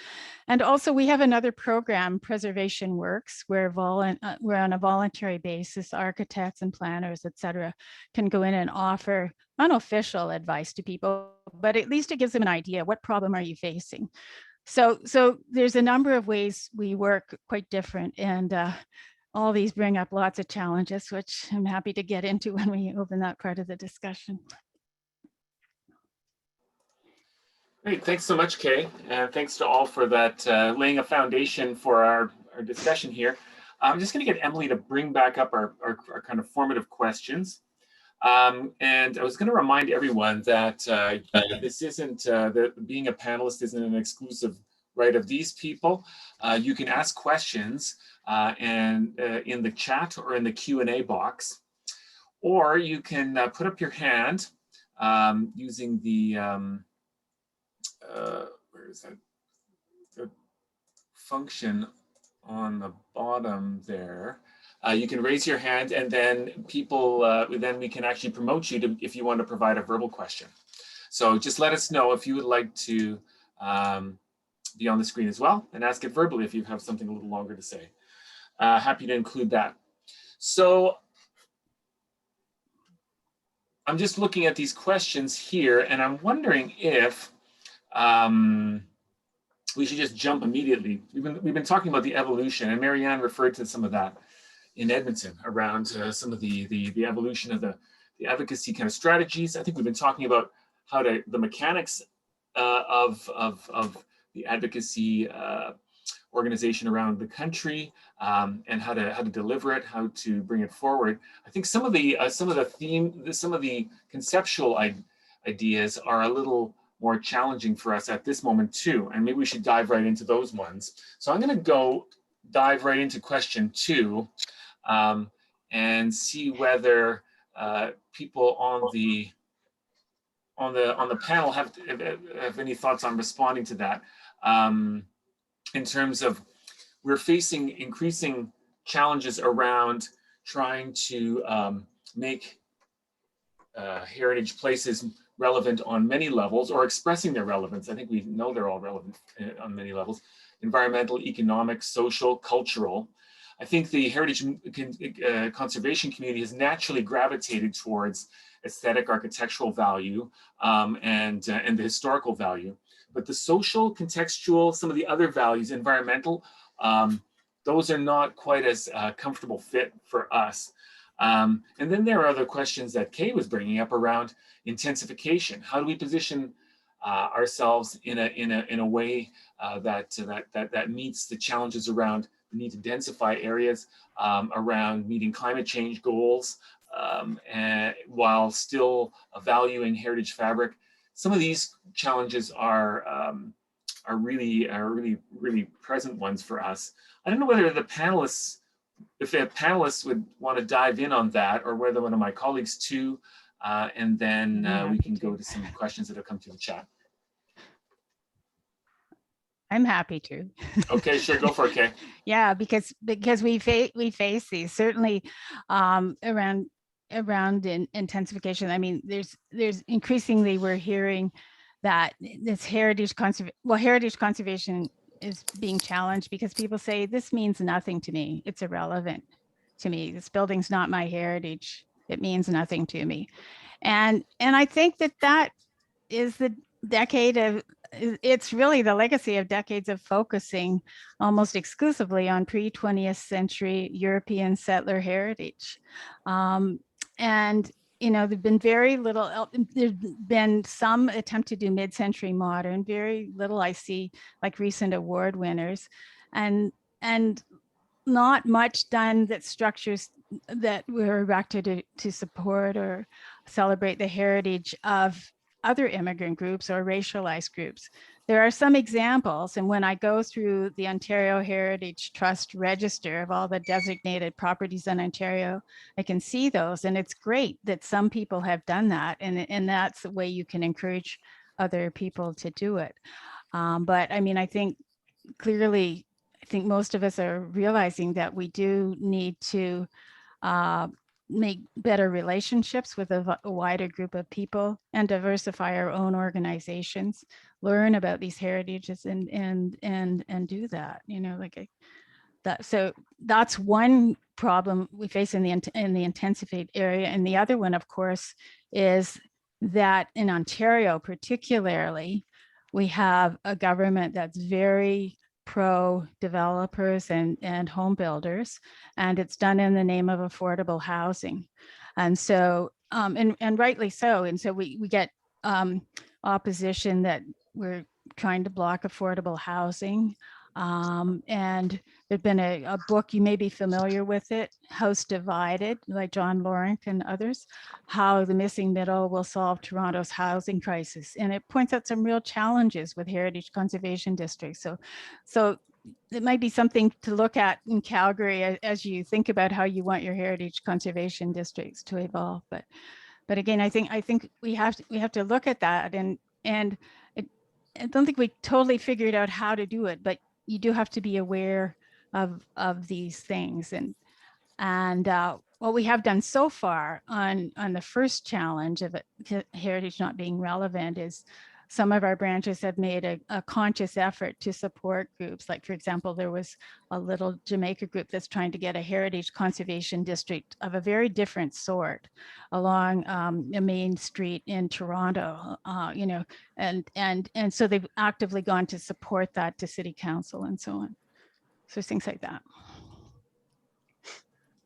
And also we have another program, Preservation Works, where we're on a voluntary basis, architects and planners, et cetera, can go in and offer unofficial advice to people, but at least it gives them an idea, what problem are you facing? So there's a number of ways we work quite different, and all these bring up lots of challenges, which I'm happy to get into when we open that part of the discussion. Great, thanks so much, Kay. And thanks to all for that, laying a foundation for our discussion here. I'm just gonna get Emily to bring back up our kind of formative questions. And I was going to remind everyone that this isn't, being a panelist isn't an exclusive right of these people. You can ask questions and in the chat or in the Q&A box, or you can put up your hand using the, where is that? The function on the bottom there. You can raise your hand, and then then we can actually promote you if you want to provide a verbal question. So just let us know if you would like to be on the screen as well, and ask it verbally if you have something a little longer to say. Happy to include that. So I'm just looking at these questions here, and I'm wondering if we should just jump immediately. We've been talking about the evolution, and Marianne referred to some of that in Edmonton around some of the evolution of the advocacy kind of strategies. I think we've been talking about how the mechanics of the advocacy organization around the country, and how to deliver it, how to bring it forward. I think some of the conceptual ideas are a little more challenging for us at this moment too, and maybe we should dive right into those ones. So I'm going to dive right into question 2, and see whether people on the panel have any thoughts on responding to that. In terms of, we're facing increasing challenges around trying to make heritage places relevant on many levels, or expressing their relevance. I think we know they're all relevant on many levels: environmental, economic, social, cultural. I think the heritage conservation community has naturally gravitated towards aesthetic architectural value and the historical value. But the social, contextual, some of the other values, environmental, those are not quite as comfortable fit for us. And then there are other questions that Kay was bringing up around intensification. How do we position ourselves in a way that meets the challenges around the need to densify areas, around meeting climate change goals, and while still valuing heritage fabric? Some of these challenges are really present ones for us. I don't know whether the panelists, if the panelists would want to dive in on that, or whether one of my colleagues too, and then we can go to some questions that have come through the chat. I'm happy to. Okay, sure, go for it, Kay. Yeah, because we face these certainly around intensification. I mean, there's increasingly, we're hearing that this heritage conservation is being challenged because people say, this means nothing to me. It's irrelevant to me. This building's not my heritage. It means nothing to me. And I think that is the decade of, it's really the legacy of decades of focusing almost exclusively on pre-20th century European settler heritage. And there've been very little, there's been some attempt to do mid-century modern, very little I see like recent award winners, and not much done that structures that were erected to support or celebrate the heritage of other immigrant groups or racialized groups. There are some examples, and when I go through the Ontario Heritage Trust register of all the designated properties in Ontario, I can see those, and it's great that some people have done that, and that's the way you can encourage other people to do it. But I mean, I think clearly, I think most of us are realizing that we do need to make better relationships with a wider group of people and diversify our own organizations, learn about these heritages and do that, that. So that's one problem we face in the intensified area. And the other one, of course, is that in Ontario particularly, we have a government that's very pro developers and home builders, and it's done in the name of affordable housing. And so, and rightly so. And so we get opposition that we're trying to block affordable housing. And there's been a book, you may be familiar with it, House Divided, by John Lorink and others, how the missing middle will solve Toronto's housing crisis. And it points out some real challenges with heritage conservation districts. So it might be something to look at in Calgary as you think about how you want your heritage conservation districts to evolve. But again, I think we have to look at that, and I don't think we totally figured out how to do it, but you do have to be aware of these things. And what we have done so far on the first challenge of heritage not being relevant is some of our branches have made a conscious effort to support groups. Like, for example, there was a little Jamaica group that's trying to get a heritage conservation district of a very different sort along the main street in Toronto, you know, and so they've actively gone to support that to city council and so on. So things like that.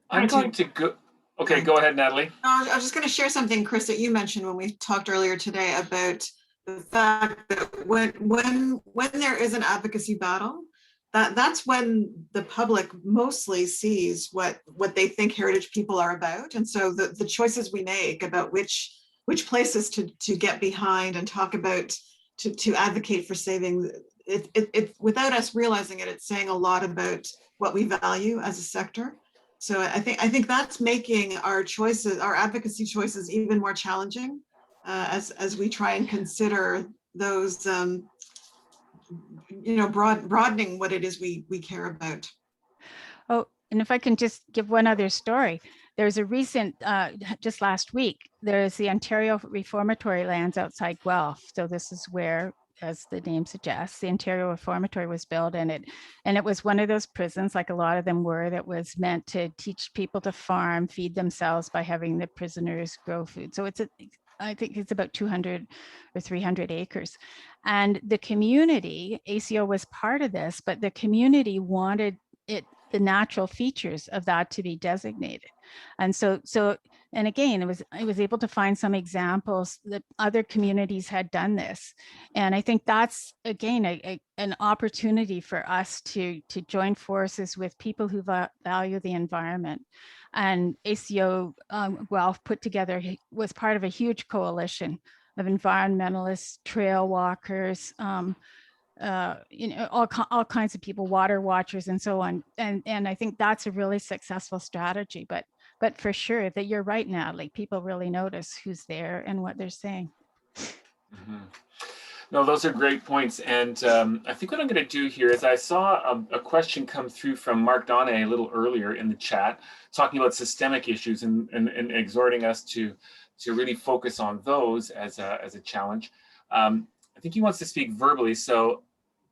I'm going to go. Okay, go ahead, Natalie. I was just going to share something, Chris, that you mentioned when we talked earlier today about the fact that when there is an advocacy battle, that's when the public mostly sees what they think heritage people are about. And so the choices we make about which places to get behind and talk about, to advocate for saving, it without us realizing it, it's saying a lot about what we value as a sector. So I think that's making our choices, our advocacy choices, even more challenging as we try and consider those, you know, broadening what it is we care about. Oh, and if I can just give one other story, there's a recent, just last week, there's the Ontario Reformatory lands outside Guelph. So this is where, as the name suggests, the Ontario Reformatory was built, and it was one of those prisons, like a lot of them were, that was meant to teach people to farm, feed themselves by having the prisoners grow food. So I think it's about 200 or 300 acres. And the community, ACO was part of this, but the community wanted the natural features of that to be designated. And so and again, I was able to find some examples that other communities had done this. And I think that's, again, an opportunity for us to join forces with people who value the environment. And ACO Guelph was part of a huge coalition of environmentalists, trail walkers, you know, all kinds of people, water watchers and so on. And I think that's a really successful strategy, but for sure that you're right, Natalie, people really notice who's there and what they're saying. Mm-hmm. No, those are great points. And I think what I'm going to do here is I saw a question come through from Mark Donne a little earlier in the chat, talking about systemic issues and exhorting us to really focus on those as a challenge. I think he wants to speak verbally. So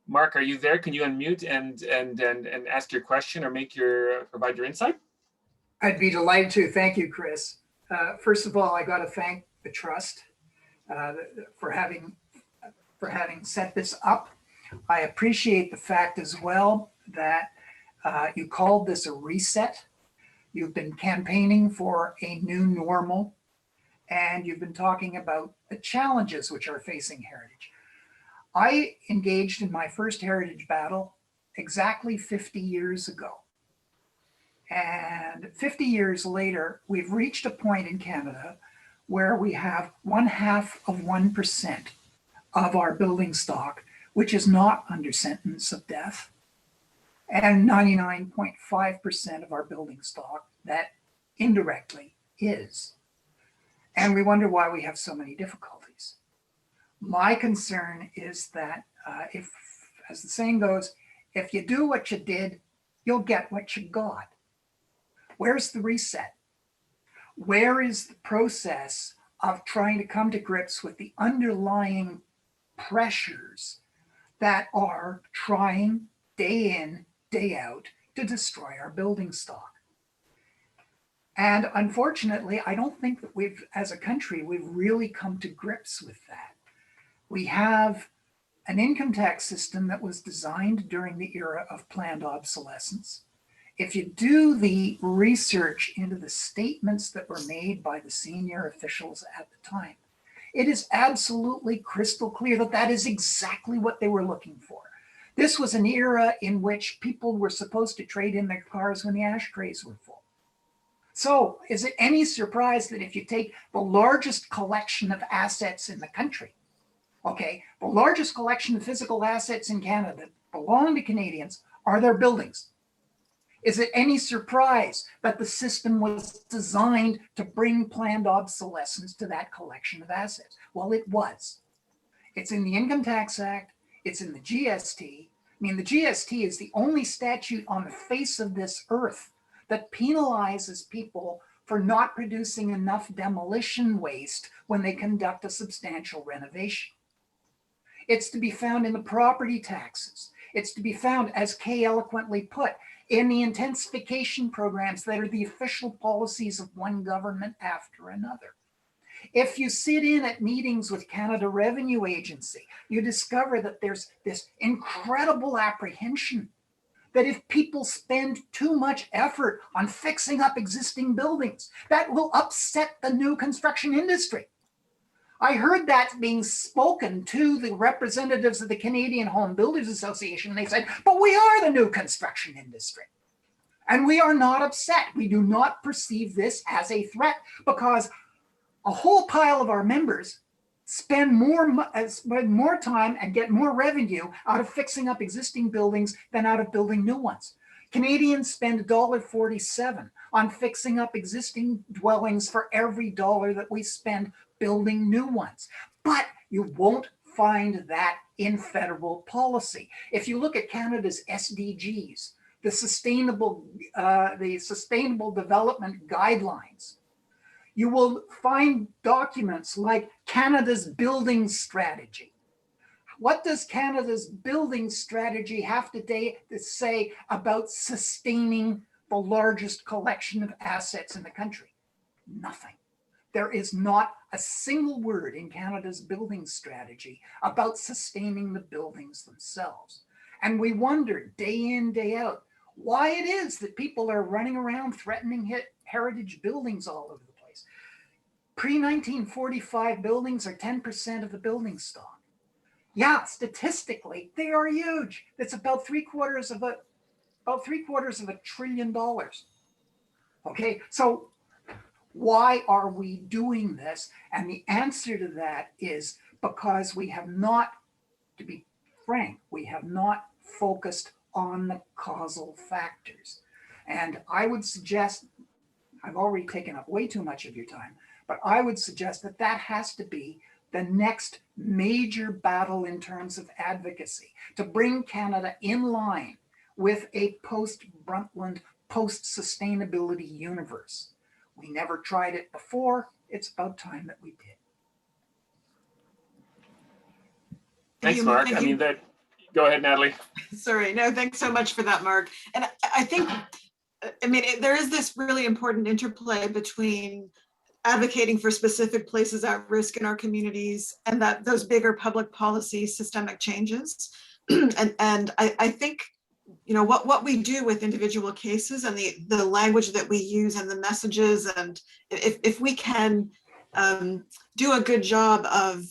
Mark, are you there? Can you unmute and ask your question or provide your insight? I'd be delighted to. Thank you, Chris. First of all, I got to thank the Trust for having set this up. I appreciate the fact as well that you called this a reset. You've been campaigning for a new normal, and you've been talking about the challenges which are facing heritage. I engaged in my first heritage battle exactly 50 years ago. And 50 years later, we've reached a point in Canada where we have 0.5% of our building stock, which is not under sentence of death, and 99.5% of our building stock that indirectly is. And we wonder why we have so many difficulties. My concern is that if, as the saying goes, if you do what you did, you'll get what you got. Where's the reset? Where is the process of trying to come to grips with the underlying pressures that are trying day in, day out to destroy our building stock? And unfortunately, I don't think that as a country, we've really come to grips with that. We have an income tax system that was designed during the era of planned obsolescence. If you do the research into the statements that were made by the senior officials at the time, it is absolutely crystal clear that that is exactly what they were looking for. This was an era in which people were supposed to trade in their cars when the ashtrays were full. So is it any surprise that if you take the largest collection of assets in the country, okay, the largest collection of physical assets in Canada that belong to Canadians are their buildings? Is it any surprise that the system was designed to bring planned obsolescence to that collection of assets? Well, it was. It's in the Income Tax Act. It's in the GST. I mean, the GST is the only statute on the face of this earth that penalizes people for not producing enough demolition waste when they conduct a substantial renovation. It's to be found in the property taxes. It's to be found, as Kay eloquently put, in the intensification programs that are the official policies of one government after another. If you sit in at meetings with Canada Revenue Agency, you discover that there's this incredible apprehension that if people spend too much effort on fixing up existing buildings, that will upset the new construction industry. I heard that being spoken to the representatives of the Canadian Home Builders Association. They said, but we are the new construction industry. And we are not upset. We do not perceive this as a threat because a whole pile of our members spend more time and get more revenue out of fixing up existing buildings than out of building new ones. Canadians spend $1.47 on fixing up existing dwellings for every dollar that we spend building new ones. But you won't find that in federal policy. If you look at Canada's SDGs, the Sustainable Development Guidelines, you will find documents like Canada's building strategy. What does Canada's building strategy have to say about sustaining the largest collection of assets in the country? Nothing. There is not a single word in Canada's building strategy about sustaining the buildings themselves. And we wonder day in, day out, why it is that people are running around threatening heritage buildings all over the place. Pre-1945 buildings are 10% of the building stock. Yeah, statistically, they are huge. It's about three quarters of $1 trillion. Okay, so why are we doing this? And the answer to that is because we have not, to be frank, we have not focused on the causal factors. And I would suggest, I've already taken up way too much of your time, but I would suggest that that has to be the next major battle in terms of advocacy, to bring Canada in line with a post-Brundtland, post-sustainability universe. We never tried it before. It's about time that we did. Thanks, Mark. I mean, go ahead, Natalie. Sorry, no, thanks so much for that, Mark. And I think, there is this really important interplay between advocating for specific places at risk in our communities and that those bigger public policy systemic changes. and I think, what we do with individual cases and the language that we use and the messages, and if we can do a good job of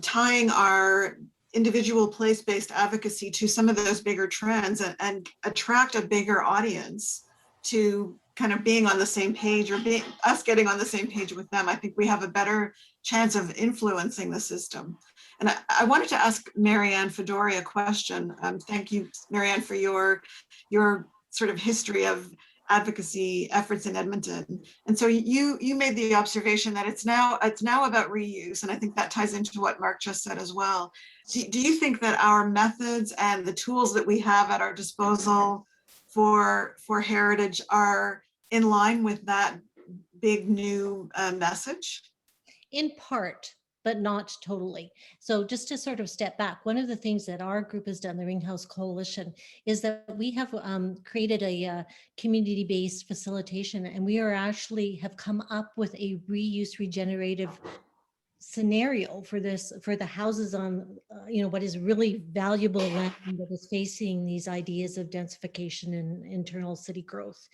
tying our individual place-based advocacy to some of those bigger trends and attract a bigger audience to kind of being on the same page, or us getting on the same page with them, I think we have a better chance of influencing the system. And I wanted to ask Marianne Fedori a question. Thank you, Marianne, for your sort of history of advocacy efforts in Edmonton. And so you made the observation that it's now about reuse, and I think that ties into what Mark just said as well. Do you think that our methods and the tools that we have at our disposal for heritage are in line with that big new message? In part, but not totally. So just to sort of step back, one of the things that our group has done, the Ringhouse Coalition, is that we have created a community-based facilitation, and we are actually have come up with a reuse regenerative scenario for the houses on what is really valuable land that is facing these ideas of densification and internal city growth.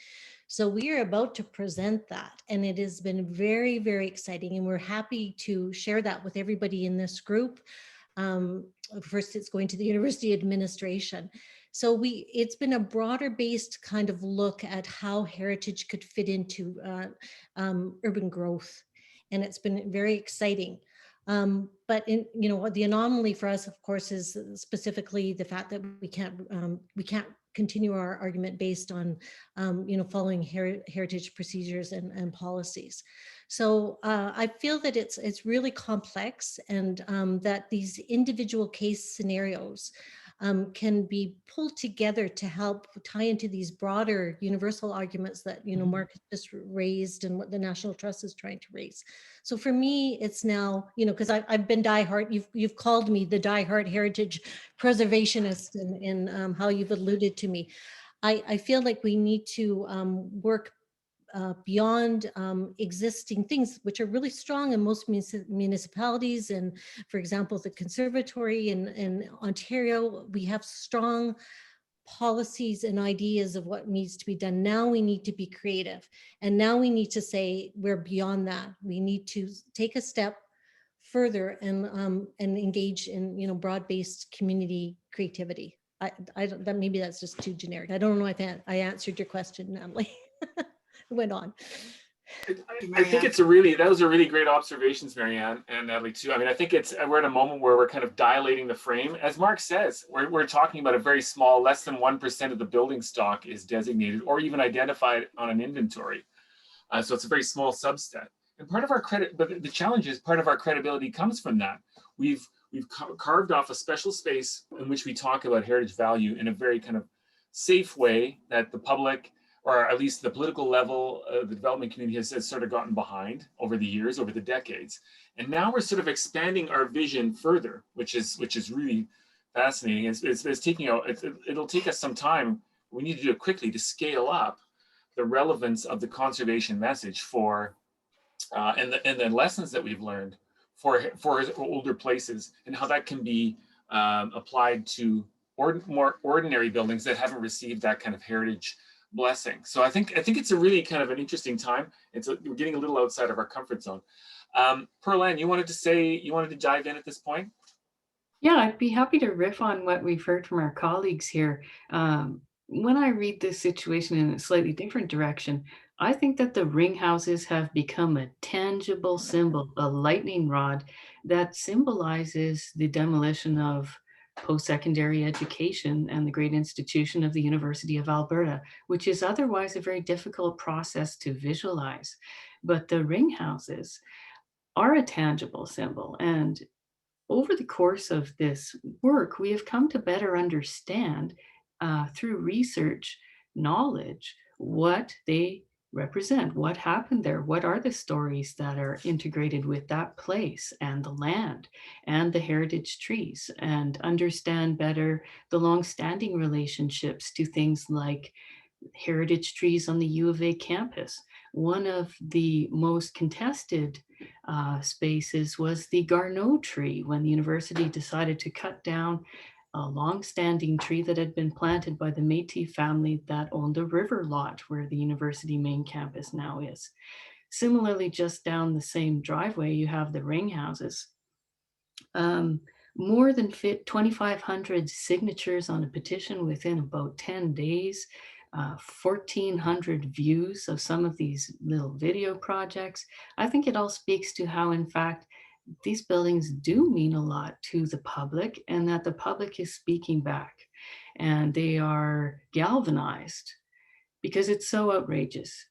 So we are about to present that, and it has been very, very exciting, and we're happy to share that with everybody in this group. First, it's going to the university administration. So it's been a broader based kind of look at how heritage could fit into urban growth. And it's been very exciting. But the anomaly for us, of course, is specifically the fact that we can't continue our argument based on, following heritage procedures and policies. So I feel that it's really complex, and that these individual case scenarios can be pulled together to help tie into these broader universal arguments that, Mark just raised and what the National Trust is trying to raise. So for me, it's now, because I've been diehard, you've called me the diehard heritage preservationist in how you've alluded to me. I feel like we need to work beyond existing things, which are really strong in most municipalities. And for example, the Conservatory in Ontario, we have strong policies and ideas of what needs to be done. Now we need to be creative. And now we need to say we're beyond that. We need to take a step further and engage in broad-based community creativity. Maybe that's just too generic. I don't know if I answered your question, Natalie. Went on. I think those are really great observations, Marianne and Natalie too. I mean, I think we're at a moment where we're kind of dilating the frame. As Mark says, we're talking about a very small, less than 1% of the building stock is designated or even identified on an inventory. So it's a very small subset. And part of our but the challenge is part of our credibility comes from that. We've carved off a special space in which we talk about heritage value in a very kind of safe way that the public, or at least the political level, the development community has sort of gotten behind over the years, over the decades. And now we're sort of expanding our vision further, which is really fascinating. It'll take us some time. We need to do it quickly to scale up the relevance of the conservation message for, and the lessons that we've learned for older places, and how that can be applied to more ordinary buildings that haven't received that kind of heritage blessing. So I think it's a really kind of an interesting time. We're getting a little outside of our comfort zone. Pearl Ann, you wanted to dive in at this point? Yeah, I'd be happy to riff on what we've heard from our colleagues here. When I read this situation in a slightly different direction, I think that the ring houses have become a tangible symbol, a lightning rod that symbolizes the demolition of post-secondary education and the great institution of the University of Alberta, which is otherwise a very difficult process to visualize. But the ring houses are a tangible symbol. And over the course of this work, we have come to better understand through research, knowledge, what they represent, what happened there, what are the stories that are integrated with that place and the land and the heritage trees, and understand better the long-standing relationships to things like heritage trees on the U of A campus. One of the most contested spaces was the Garneau tree, when the university decided to cut down a long-standing tree that had been planted by the Métis family that owned the river lot where the university main campus now is. Similarly, just down the same driveway, you have the ring houses. More than 2,500 signatures on a petition within about 10 days, 1,400 views of some of these little video projects. I think it all speaks to how, in fact, these buildings do mean a lot to the public, and that the public is speaking back, and they are galvanized because it's so outrageous.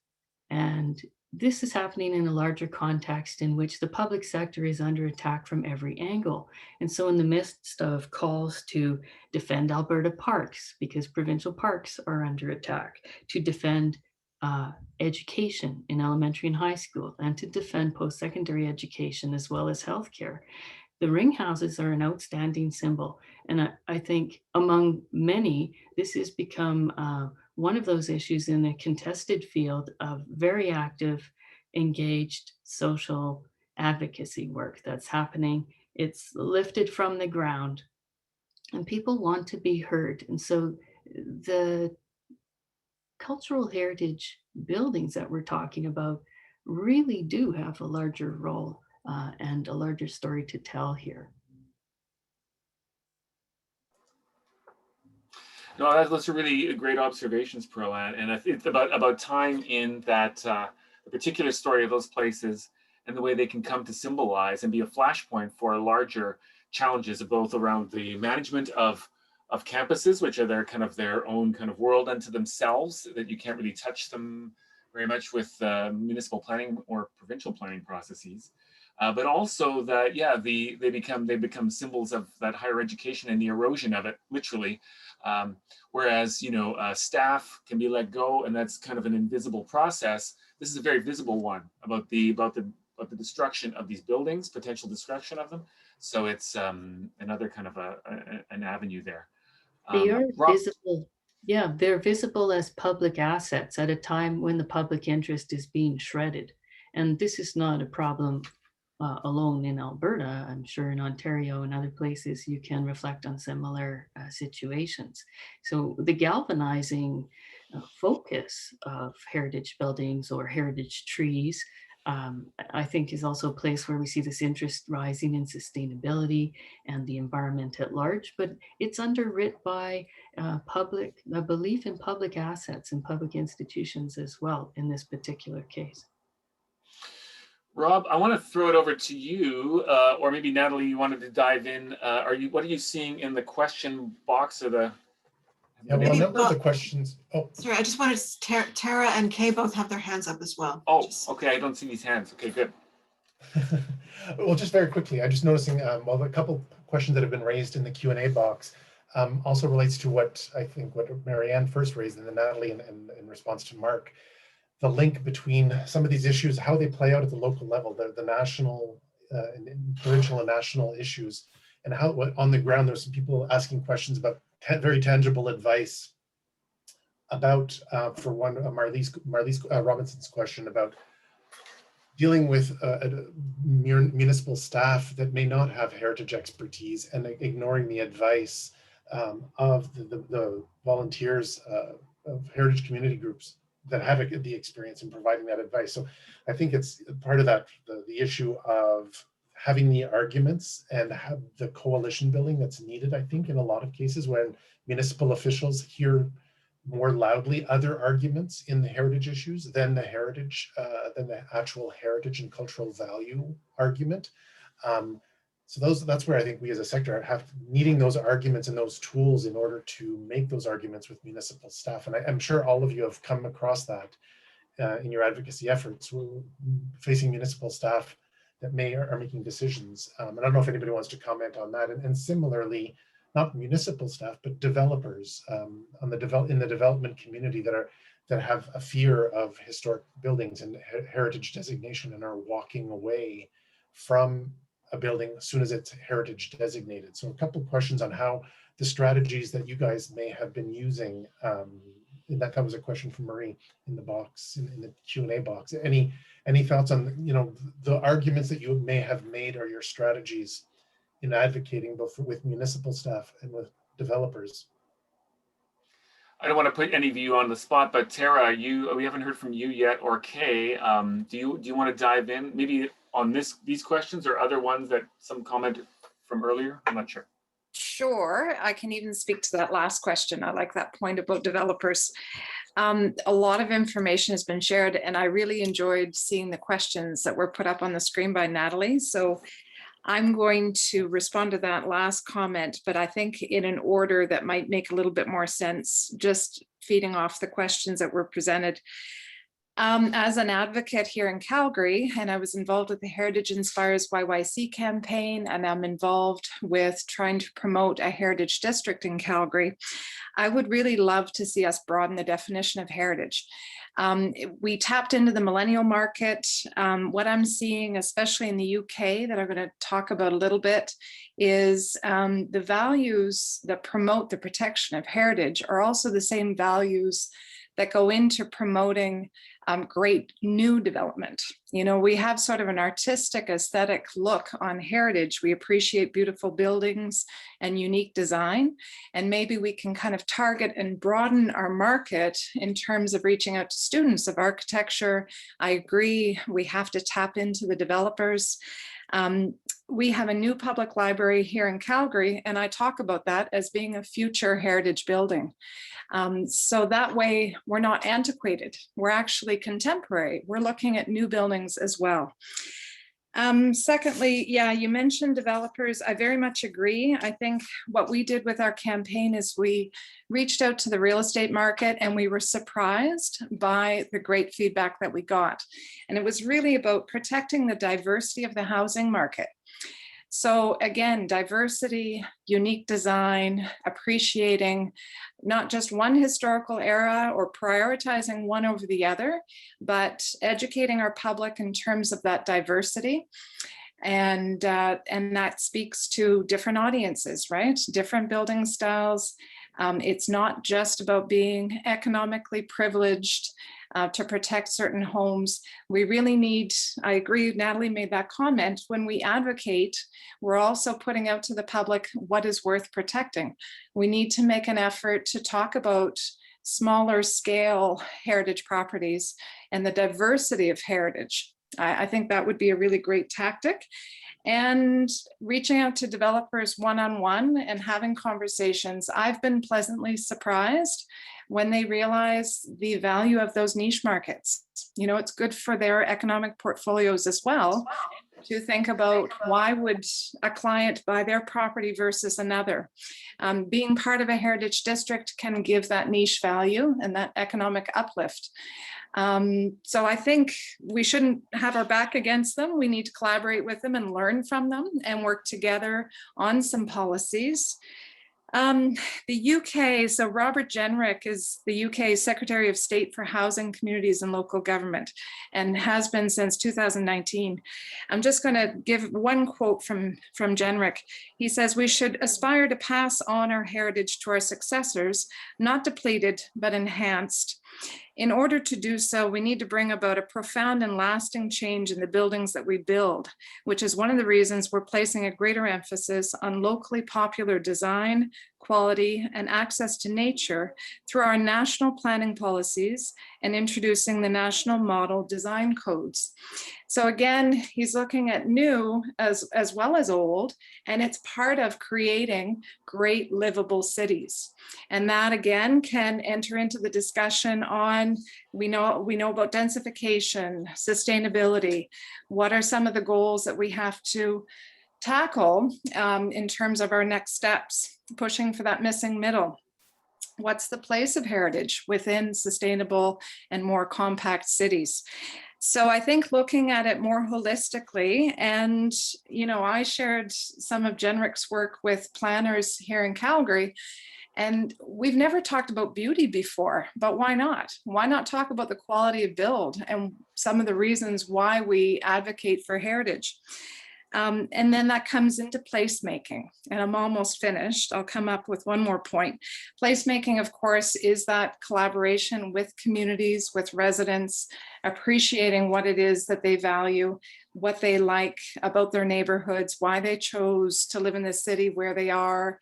And this is happening in a larger context in which the public sector is under attack from every angle. And so in the midst of calls to defend Alberta parks, because provincial parks are under attack, to defend education in elementary and high school, and to defend post-secondary education as well as healthcare, the ring houses are an outstanding symbol. And I think among many, this has become one of those issues in a contested field of very active, engaged social advocacy work that's happening. It's lifted from the ground and people want to be heard. And so the cultural heritage buildings that we're talking about really do have a larger role and a larger story to tell here. No, those are really great observations, Pearl Ann. And it's about tying in that the particular story of those places and the way they can come to symbolize and be a flashpoint for larger challenges, both around the management of campuses, which are their own kind of world unto themselves, that you can't really touch them very much with municipal planning or provincial planning processes. But also that, yeah, they become symbols of that higher education and the erosion of it, literally. Whereas, you know, staff can be let go, and that's kind of an invisible process. This is a very visible one about the destruction of these buildings, potential destruction of them. So it's another kind of an avenue there. They are Rob, visible. Yeah, they're visible as public assets at a time when the public interest is being shredded. And this is not a problem alone in Alberta. I'm sure in Ontario and other places you can reflect on similar situations. So the galvanizing focus of heritage buildings or heritage trees, I think, is also a place where we see this interest rising in sustainability and the environment at large, but it's underwritten by a belief in public assets and public institutions as well in this particular case. Rob, I want to throw it over to you, or maybe Natalie, you wanted to dive in. What are you seeing in the question box or the? Yeah, well, a number of the questions. Oh, Sorry, I just wanted Tara and Kay both have their hands up as well. Oh, okay. I don't see these hands. Okay, good. Well, just very quickly, I'm just noticing, well, a couple questions that have been raised in the Q&A box also relates to what I think what Marianne first raised, and then Natalie in response to Mark. The link between some of these issues, how they play out at the local level, the national, provincial and national issues, and how on the ground there's some people asking questions about very tangible advice about, for one, Marliese Robinson's question about dealing with municipal staff that may not have heritage expertise and ignoring the advice of the volunteers of heritage community groups that have the experience in providing that advice. So I think it's part of that, the issue of having the arguments and have the coalition building that's needed, I think, in a lot of cases when municipal officials hear more loudly other arguments in the heritage issues than the actual heritage and cultural value argument. So that's where I think we as a sector have needing those arguments and those tools in order to make those arguments with municipal staff. And I'm sure all of you have come across that in your advocacy efforts, facing municipal staff that are making decisions. And I don't know if anybody wants to comment on that. And similarly, not municipal staff, but developers in the development community that have a fear of historic buildings and heritage designation and are walking away from a building as soon as it's heritage designated. So a couple of questions on how the strategies that you guys may have been using, and that was a question from Marie in the box, in the Q&A box. Any thoughts on, you know, the arguments that you may have made or your strategies in advocating both with municipal staff and with developers? I don't want to put any of you on the spot, but Tara, we haven't heard from you yet, or Kay. Do you want to dive in maybe on these questions or other ones that some commented from earlier? I'm not sure. Sure, I can even speak to that last question. I like that point about developers. A lot of information has been shared, and I really enjoyed seeing the questions that were put up on the screen by Natalie. So I'm going to respond to that last comment, but I think in an order that might make a little bit more sense, just feeding off the questions that were presented. As an advocate here in Calgary, and I was involved with the Heritage Inspires YYC campaign, and I'm involved with trying to promote a heritage district in Calgary, I would really love to see us broaden the definition of heritage. We tapped into the millennial market. What I'm seeing, especially in the UK, that I'm going to talk about a little bit, is the values that promote the protection of heritage are also the same values that go into promoting great new development. You know, we have sort of an artistic aesthetic look on heritage. We appreciate beautiful buildings and unique design, and maybe we can kind of target and broaden our market in terms of reaching out to students of architecture. I agree, we have to tap into the developers. We have a new public library here in Calgary, and I talk about that as being a future heritage building. So that way we're not antiquated, we're actually contemporary. We're looking at new buildings as well. Secondly, yeah, you mentioned developers. I very much agree. I think what we did with our campaign is we reached out to the real estate market and we were surprised by the great feedback that we got. And it was really about protecting the diversity of the housing market. So again, diversity, unique design, appreciating not just one historical era or prioritizing one over the other, but educating our public in terms of that diversity. And that speaks to different audiences, right? Different building styles. It's not just about being economically privileged to protect certain homes. We really need, I agree, Natalie made that comment, when we advocate, we're also putting out to the public what is worth protecting. We need to make an effort to talk about smaller scale heritage properties and the diversity of heritage. I think that would be a really great tactic. And reaching out to developers one-on-one and having conversations. I've been pleasantly surprised when they realize the value of those niche markets. You know, it's good for their economic portfolios as well to think about why would a client buy their property versus another. Being part of a heritage district can give that niche value and that economic uplift. So I think we shouldn't have our back against them. We need to collaborate with them and learn from them and work together on some policies. The UK, so Robert Jenrick is the UK Secretary of State for Housing, Communities and Local Government, and has been since 2019. I'm just going to give one quote from Jenrick. He says, "We should aspire to pass on our heritage to our successors, not depleted, but enhanced. In order to do so, we need to bring about a profound and lasting change in the buildings that we build, which is one of the reasons we're placing a greater emphasis on locally popular design, quality, and access to nature through our national planning policies and introducing the national model design codes." So again, he's looking at new as well as old, and it's part of creating great livable cities. And that again can enter into the discussion on, we know about densification, sustainability. What are some of the goals that we have to tackle in terms of our next steps, pushing for that missing middle? What's the place of heritage within sustainable and more compact cities? So I think looking at it more holistically, and I shared some of Jenrick's work with planners here in Calgary, and we've never talked about beauty before, but why not? Why not talk about the quality of build and some of the reasons why we advocate for heritage? And then that comes into placemaking, and I'm almost finished. I'll come up with one more point. Placemaking, of course, is that collaboration with communities, with residents, appreciating what it is that they value, what they like about their neighborhoods, why they chose to live in the city where they are.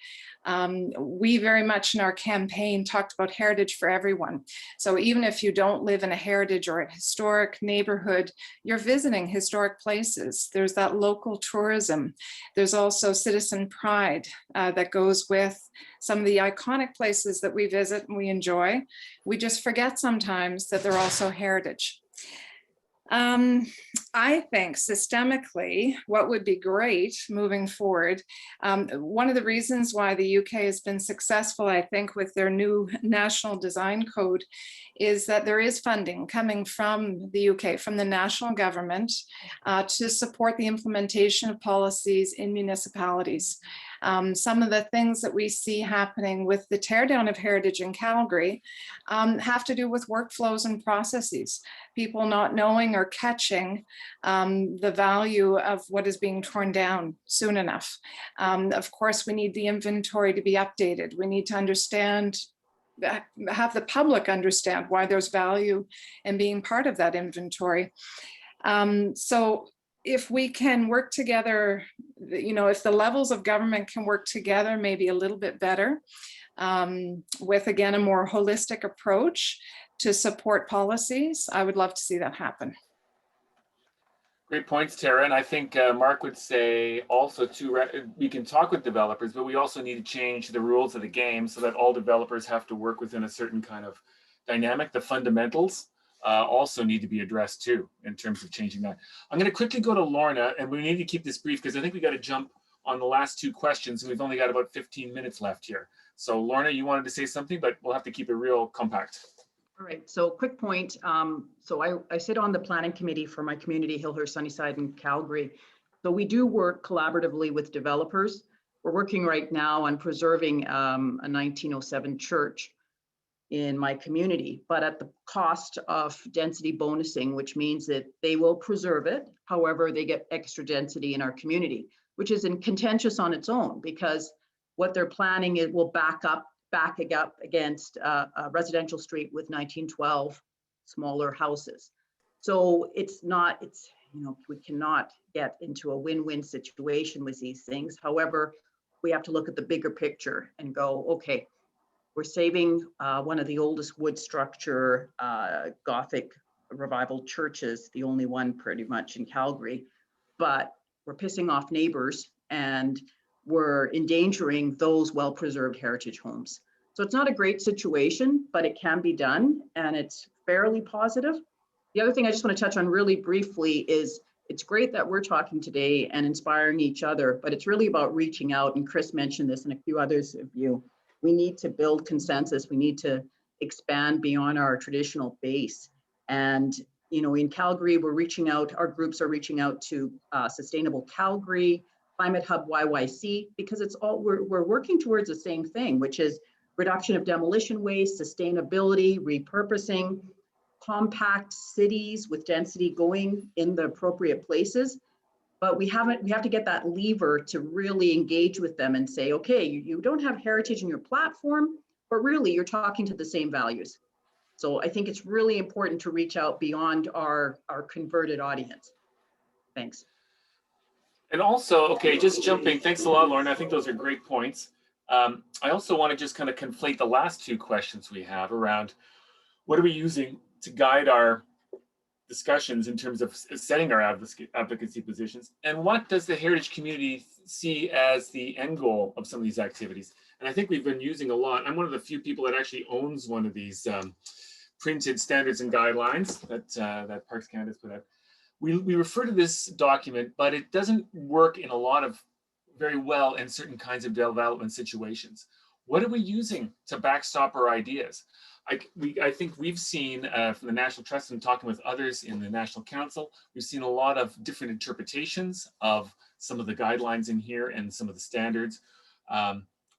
We very much in our campaign talked about heritage for everyone. So even if you don't live in a heritage or a historic neighborhood, you're visiting historic places. There's that local tourism. There's also citizen pride that goes with some of the iconic places that we visit and we enjoy. We just forget sometimes that they're also heritage. I think systemically, what would be great moving forward, one of the reasons why the UK has been successful, I think, with their new national design code is that there is funding coming from the UK, from the national government, to support the implementation of policies in municipalities. Some of the things that we see happening with the teardown of heritage in Calgary have to do with workflows and processes. People not knowing or catching the value of what is being torn down soon enough. Of course, we need the inventory to be updated. We need to understand, have the public understand why there's value in being part of that inventory. So if we can work together, if the levels of government can work together maybe a little bit better, with again, a more holistic approach to support policies, I would love to see that happen. Great points, Tara. And I think Mark would say also too, we can talk with developers, but we also need to change the rules of the game so that all developers have to work within a certain kind of dynamic, the fundamentals also need to be addressed too, in terms of changing that. I'm going to quickly go to Lorna, and we need to keep this brief because I think we got to jump on the last two questions, and we've only got about 15 minutes left here. So Lorna, you wanted to say something, but we'll have to keep it real compact. All right, so quick point. So I sit on the planning committee for my community, Hillhurst, Sunnyside, and Calgary. So we do work collaboratively with developers. We're working right now on preserving a 1907 church in my community, but at the cost of density bonusing, which means that they will preserve it. However, they get extra density in our community, which is contentious on its own, because what they're planning, it will back up against a residential street with 1912 smaller houses. So we cannot get into a win-win situation with these things. However, we have to look at the bigger picture and go, okay, we're saving one of the oldest wood structure Gothic revival churches, the only one pretty much in Calgary, but we're pissing off neighbors and we're endangering those well-preserved heritage homes. So it's not a great situation, but it can be done, and it's fairly positive. The other thing I just want to touch on really briefly is it's great that we're talking today and inspiring each other, but it's really about reaching out, and Chris mentioned this and a few others of you. We need to build consensus. We need to expand beyond our traditional base. And in Calgary, we're reaching out, our groups are reaching out to Sustainable Calgary, Climate Hub YYC, because it's all, we're working towards the same thing, which is reduction of demolition waste, sustainability, repurposing, compact cities with density going in the appropriate places. But we have to get that lever to really engage with them and say, okay, you don't have heritage in your platform, but really you're talking to the same values. So I think it's really important to reach out beyond our converted audience. Thanks. And also, okay, just jumping, thanks a lot, Lauren. I think those are great points. I also want to just kind of conflate the last two questions we have around what are we using to guide our discussions in terms of setting our advocacy positions, and what does the heritage community see as the end goal of some of these activities? And I think we've been using a lot. I'm one of the few people that actually owns one of these printed standards and guidelines that Parks Canada's put out. We refer to this document, but it doesn't work in a lot of very well in certain kinds of development situations. What are we using to backstop our ideas? I think we've seen from the National Trust and talking with others in the National Council, we've seen a lot of different interpretations of some of the guidelines in here and some of the standards.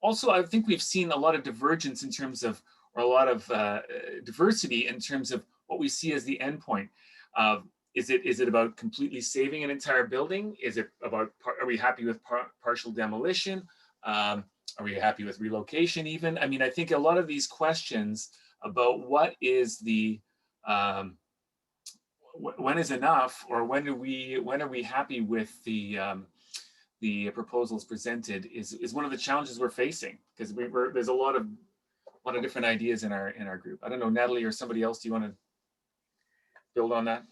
Also, I think we've seen a lot of divergence in terms of, or a lot of diversity in terms of what we see as the endpoint. Is it about completely saving an entire building? Is it about, are we happy with partial demolition? Are we happy with relocation even? I mean, I think a lot of these questions about what is the, when is enough, or when are we happy with the proposals presented is one of the challenges we're facing, because there's a lot of different ideas in our group. I don't know, Natalie or somebody else, do you want to build on that?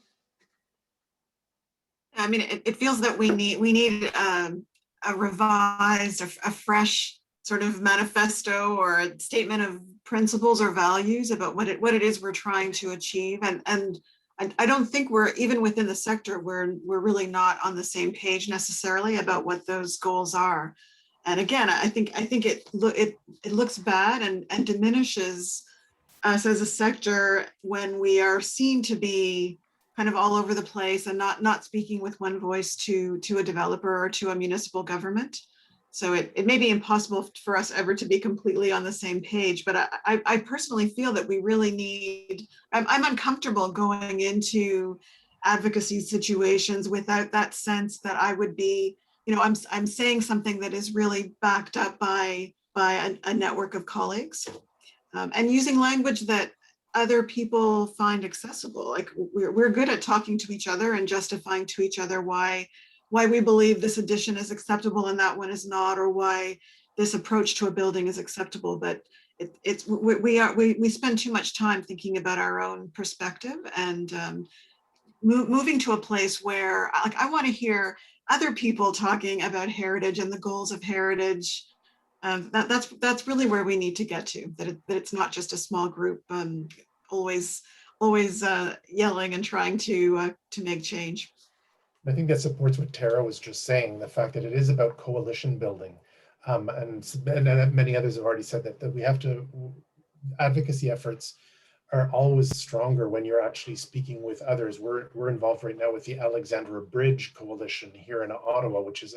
I mean, it feels that we need a revised, a fresh sort of manifesto or a statement of principles or values about what it is we're trying to achieve. And I don't think we're, even within the sector, we're really not on the same page necessarily about what those goals are. And again, I think it looks bad and diminishes us as a sector when we are seen to be kind of all over the place and not speaking with one voice to a developer or to a municipal government. So it may be impossible for us ever to be completely on the same page, but I personally feel that we really need, I'm uncomfortable going into advocacy situations without that sense that I would be, I'm saying something that is really backed up by a network of colleagues, and using language that other people find accessible. Like we're good at talking to each other and justifying to each other why we believe this addition is acceptable and that one is not, or why this approach to a building is acceptable. But we spend too much time thinking about our own perspective, and moving to a place where, like, I want to hear other people talking about heritage and the goals of heritage. That's really where we need to get to. That it's not just a small group always always yelling and trying to make change. I think that supports what Tara was just saying, the fact that it is about coalition building. And many others have already said that we have to, advocacy efforts are always stronger when you're actually speaking with others. We're involved right now with the Alexandra Bridge Coalition here in Ottawa, which is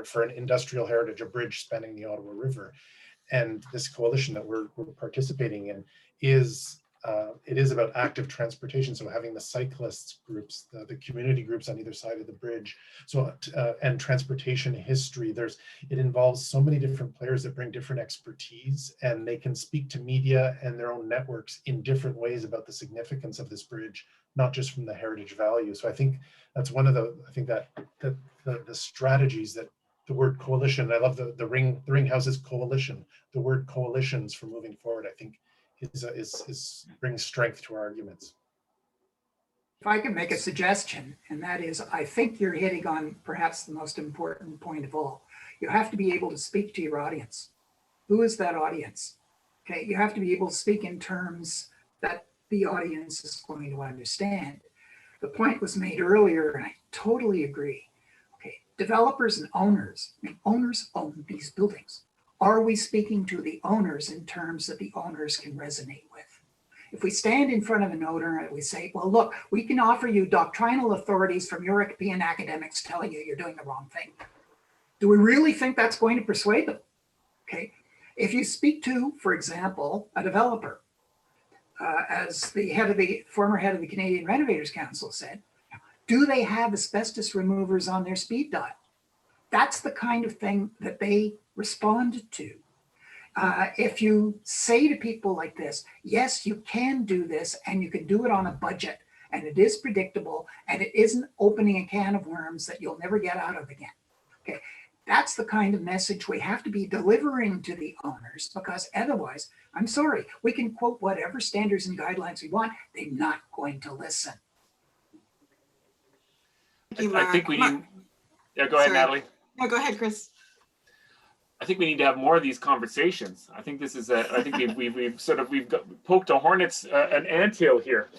for an industrial heritage, a bridge spanning the Ottawa River. And this coalition that we're participating in is it is about active transportation. So having the cyclists groups, the community groups on either side of the bridge, so and transportation history. It involves so many different players that bring different expertise, and they can speak to media and their own networks in different ways about the significance of this bridge, not just from the heritage value. So I think that's one of the strategies that the word coalition. I love the ring houses coalition. The word coalitions for moving forward, I think, is brings strength to our arguments. If I can make a suggestion, and that is, I think you're hitting on perhaps the most important point of all. You have to be able to speak to your audience. Who is that audience? Okay, you have to be able to speak in terms that the audience is going to understand. The point was made earlier, and I totally agree. Okay, developers and owners, I mean, owners own these buildings. Are we speaking to the owners in terms that the owners can resonate with? If we stand in front of an owner and we say, well, look, we can offer you doctrinal authorities from European academics telling you you're doing the wrong thing. Do we really think that's going to persuade them? Okay. If you speak to, for example, a developer, as the former head of the Canadian Renovators Council said, do they have asbestos removers on their speed dial? That's the kind of thing that they respond to. If you say to people like this, yes, you can do this and you can do it on a budget and it is predictable and it isn't opening a can of worms that you'll never get out of again. Okay, that's the kind of message we have to be delivering to the owners, because otherwise, I'm sorry, we can quote whatever standards and guidelines we want. They're not going to listen. Thank you, I think we need, yeah, go ahead, Sorry. Natalie. No, go ahead, Chris. I think we need to have more of these conversations. I think this is I think we've poked a hornet's an anthill here.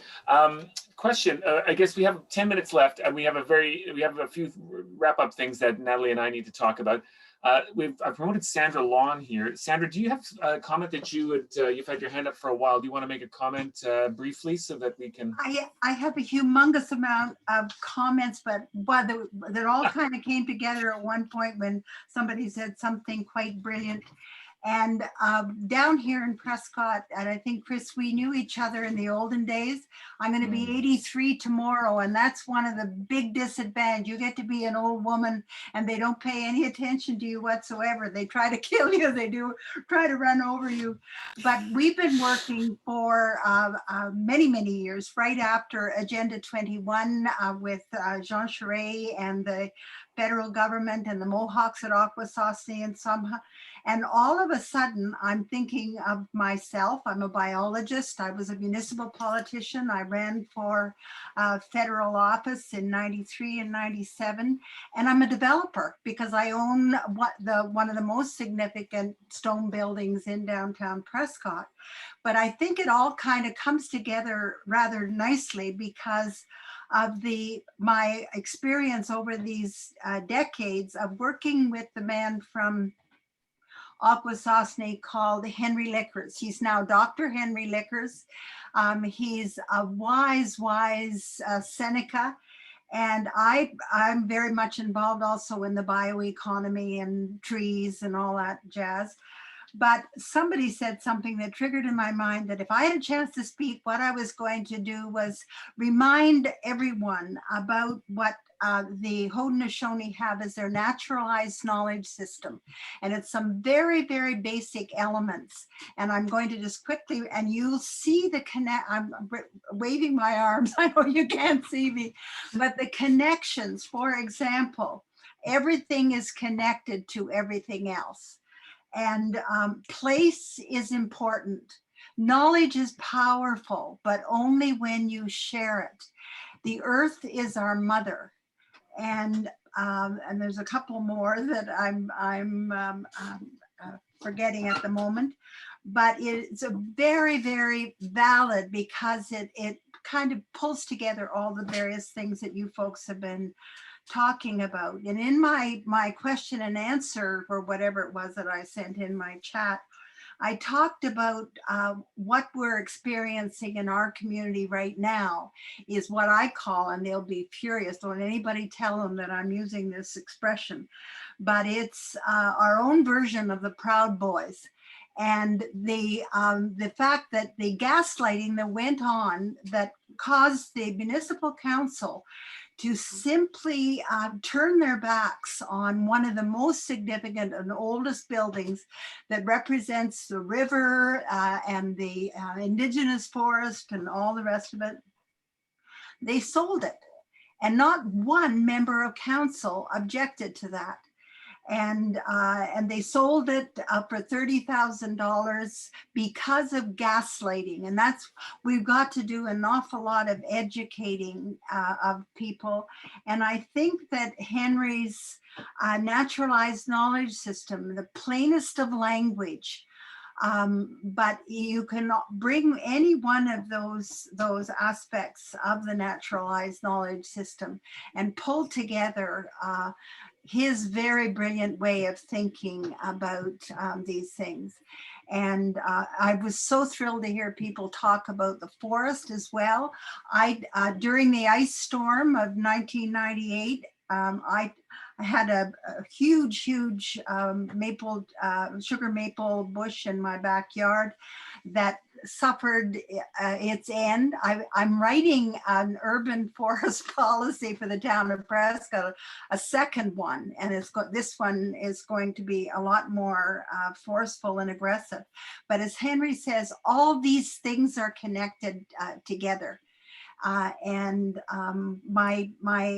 Question. I guess we have 10 minutes left, and we have a few wrap up things that Natalie and I need to talk about. I've promoted Sandra Lawn here. Sandra, do you have a comment that you've had your hand up for a while? Do you want to make a comment briefly so that we can? I have a humongous amount of comments, but that all kind of came together at one point when somebody said something quite brilliant. And down here in Prescott, and I think, Chris, we knew each other in the olden days. I'm going to be 83 tomorrow, and that's one of the big disadvantages. You get to be an old woman, and they don't pay any attention to you whatsoever. They try to kill you. They do try to run over you. But we've been working for many, many years, right after Agenda 21 with Jean Charest and the federal government and the Mohawks at Akwesasne and somehow. And all of a sudden, I'm thinking of myself. I'm a biologist. I was a municipal politician. I ran for federal office in 93 and 97. And I'm a developer because I own one of the most significant stone buildings in downtown Prescott. But I think it all kind of comes together rather nicely because of my experience over these decades of working with the man from Akwesasne called Henry Lickers. He's now Dr. Henry Lickers. He's a wise Seneca. And I'm very much involved also in the bioeconomy and trees and all that jazz. But somebody said something that triggered in my mind that if I had a chance to speak, what I was going to do was remind everyone about what the Haudenosaunee have as their naturalized knowledge system. And it's some very, very basic elements. And I'm going to just quickly, and you'll see I'm waving my arms. I know you can't see me, but the connections, for example, everything is connected to everything else. And place is important. Knowledge is powerful, but only when you share it. The earth is our mother. And there's a couple more that I'm forgetting at the moment, but it's a very, very valid because it kind of pulls together all the various things that you folks have been talking about. And in my question and answer, or whatever it was that I sent in my chat, I talked about what we're experiencing in our community right now is what I call, and they'll be furious, don't anybody tell them that I'm using this expression, but it's our own version of the Proud Boys. And the fact that the gaslighting that went on that caused the municipal council to simply turn their backs on one of the most significant and oldest buildings that represents the river and the indigenous forest and all the rest of it. They sold it, and not one member of council objected to that. And they sold it for $30,000 because of gaslighting. And that's, we've got to do an awful lot of educating of people. And I think that Henry's naturalized knowledge system, the plainest of language, but you can bring any one of those aspects of the naturalized knowledge system and pull together his very brilliant way of thinking about these things. And I was so thrilled to hear people talk about the forest as well. During the ice storm of 1998, I had a huge sugar maple bush in my backyard that suffered its end. I'm writing an urban forest policy for the town of Prescott, a second one, and this one is going to be a lot more forceful and aggressive. But as Henry says, all these things are connected together. And my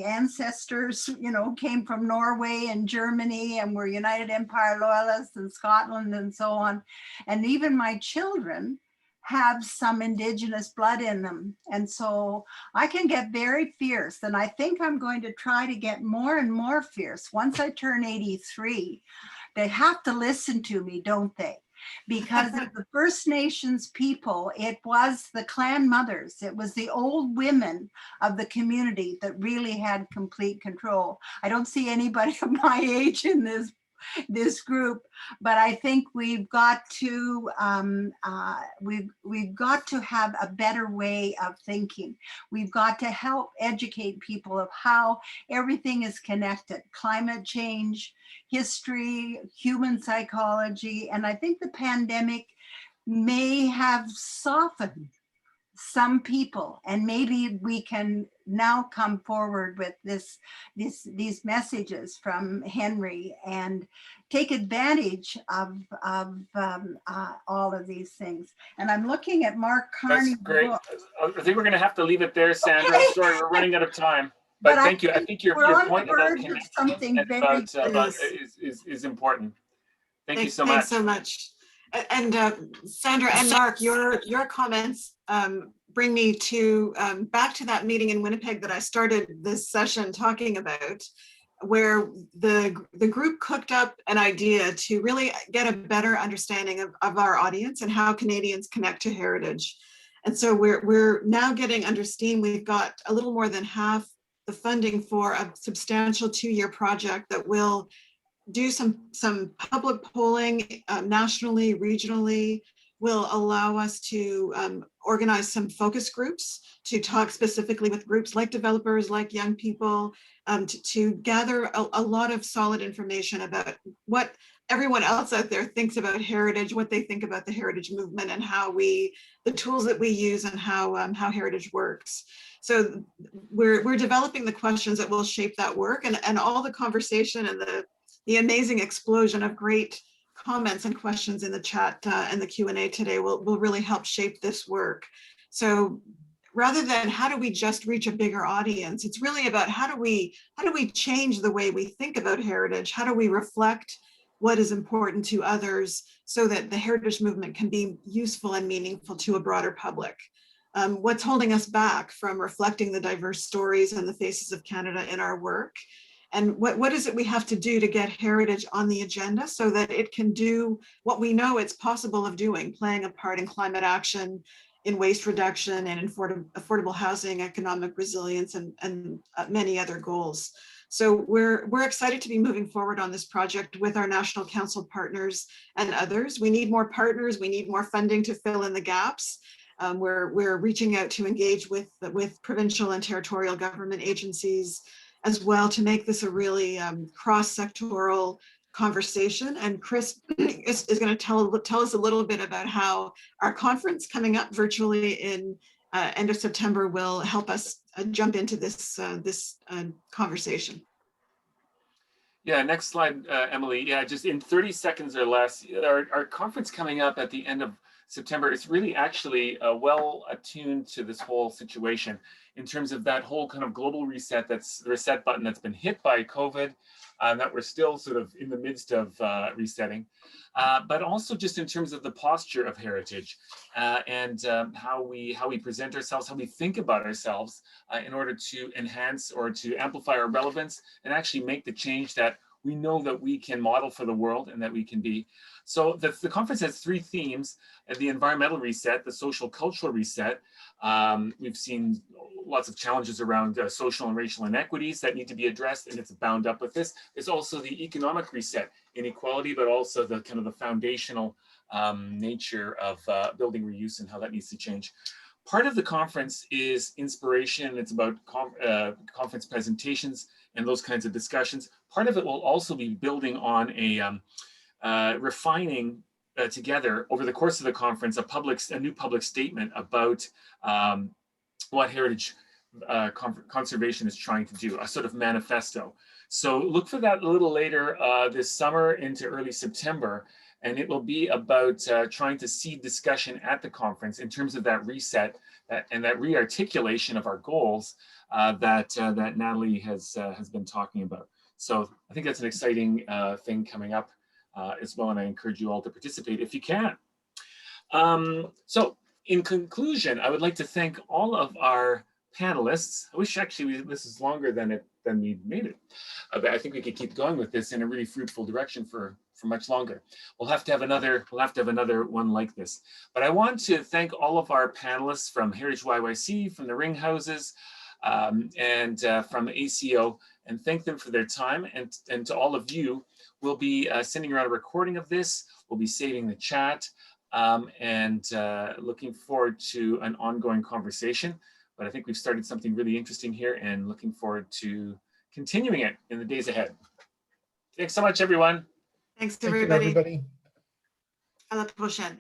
ancestors, came from Norway and Germany and were United Empire Loyalists in Scotland and so on. And even my children have some indigenous blood in them. And so I can get very fierce, and I think I'm going to try to get more and more fierce. Once I turn 83, they have to listen to me, don't they? Because of the First Nations people, it was the clan mothers, it was the old women of the community that really had complete control. I don't see anybody of my age in this group, but I think we've got to we've got to have a better way of thinking. We've got to help educate people of how everything is connected: climate change, history, human psychology. And I think the pandemic may have softened some people, and maybe we can now come forward with these messages from Henry and take advantage of all of these things. And I'm looking at Mark Carney's That's great. book. I think we're going to have to leave it there, Sandra. Okay. Sorry, we're running out of time. But thank you. I think your point about connection is important. Thank you so much. Thanks so much. And Sandra and Mark, your comments bring me to back to that meeting in Winnipeg that I started this session talking about, where the group cooked up an idea to really get a better understanding of our audience and how Canadians connect to heritage. And so we're now getting under steam. We've got a little more than half the funding for a substantial 2-year project that will do some public polling nationally, regionally, will allow us to organize some focus groups to talk specifically with groups like developers, like young people, to gather a lot of solid information about what everyone else out there thinks about heritage, what they think about the heritage movement, and how the tools that we use and how heritage works. So we're developing the questions that will shape that work, and all the conversation and the amazing explosion of great comments and questions in the chat and the Q&A today will really help shape this work. So rather than how do we just reach a bigger audience, it's really about how do we change the way we think about heritage? How do we reflect what is important to others so that the heritage movement can be useful and meaningful to a broader public? What's holding us back from reflecting the diverse stories and the faces of Canada in our work? And what is it we have to do to get heritage on the agenda so that it can do what we know it's possible of doing, playing a part in climate action, in waste reduction and affordable housing, economic resilience, and many other goals. So we're excited to be moving forward on this project with our National Council partners and others. We need more partners. We need more funding to fill in the gaps. We're reaching out to engage with provincial and territorial government agencies as well to make this a really cross-sectoral conversation. And Chris is going to tell us a little bit about how our conference coming up virtually in end of September will help us jump into this conversation. Yeah, next slide, Emily. Yeah, just in 30 seconds or less, our conference coming up at the end of September is really actually well attuned to this whole situation in terms of that whole kind of global reset, that's the reset button that's been hit by COVID, that we're still sort of in the midst of resetting, but also just in terms of the posture of heritage and how we present ourselves, how we think about ourselves in order to enhance or to amplify our relevance and actually make the change that we know that we can model for the world and that we can be. So the conference has 3 themes: the environmental reset, the social cultural reset. We've seen lots of challenges around social and racial inequities that need to be addressed, and it's bound up with this. There's also the economic reset, inequality, but also the kind of the foundational nature of building reuse and how that needs to change. Part of the conference is inspiration. It's about conference presentations and those kinds of discussions. Part of it will also be building on a refining together over the course of the conference a new public statement about what heritage conservation is trying to do, a sort of manifesto. So look for that a little later this summer into early September, and it will be about trying to seed discussion at the conference in terms of that reset and that re-articulation of our goals that Natalie has been talking about. So I think that's an exciting thing coming up as well, and I encourage you all to participate if you can. So in conclusion, I would like to thank all of our panelists. I wish actually this is longer than we made it. But I think we could keep going with this in a really fruitful direction for much longer. We'll have to have another one like this. But I want to thank all of our panelists from Heritage YYC, from the Ring Houses, and from ACO, and thank them for their time. And to all of you, we'll be sending around a recording of this. We'll be saving the chat and looking forward to an ongoing conversation. But I think we've started something really interesting here and looking forward to continuing it in the days ahead. Thanks so much, everyone. Thanks, Thank you, everybody. everybody. À la prochaine.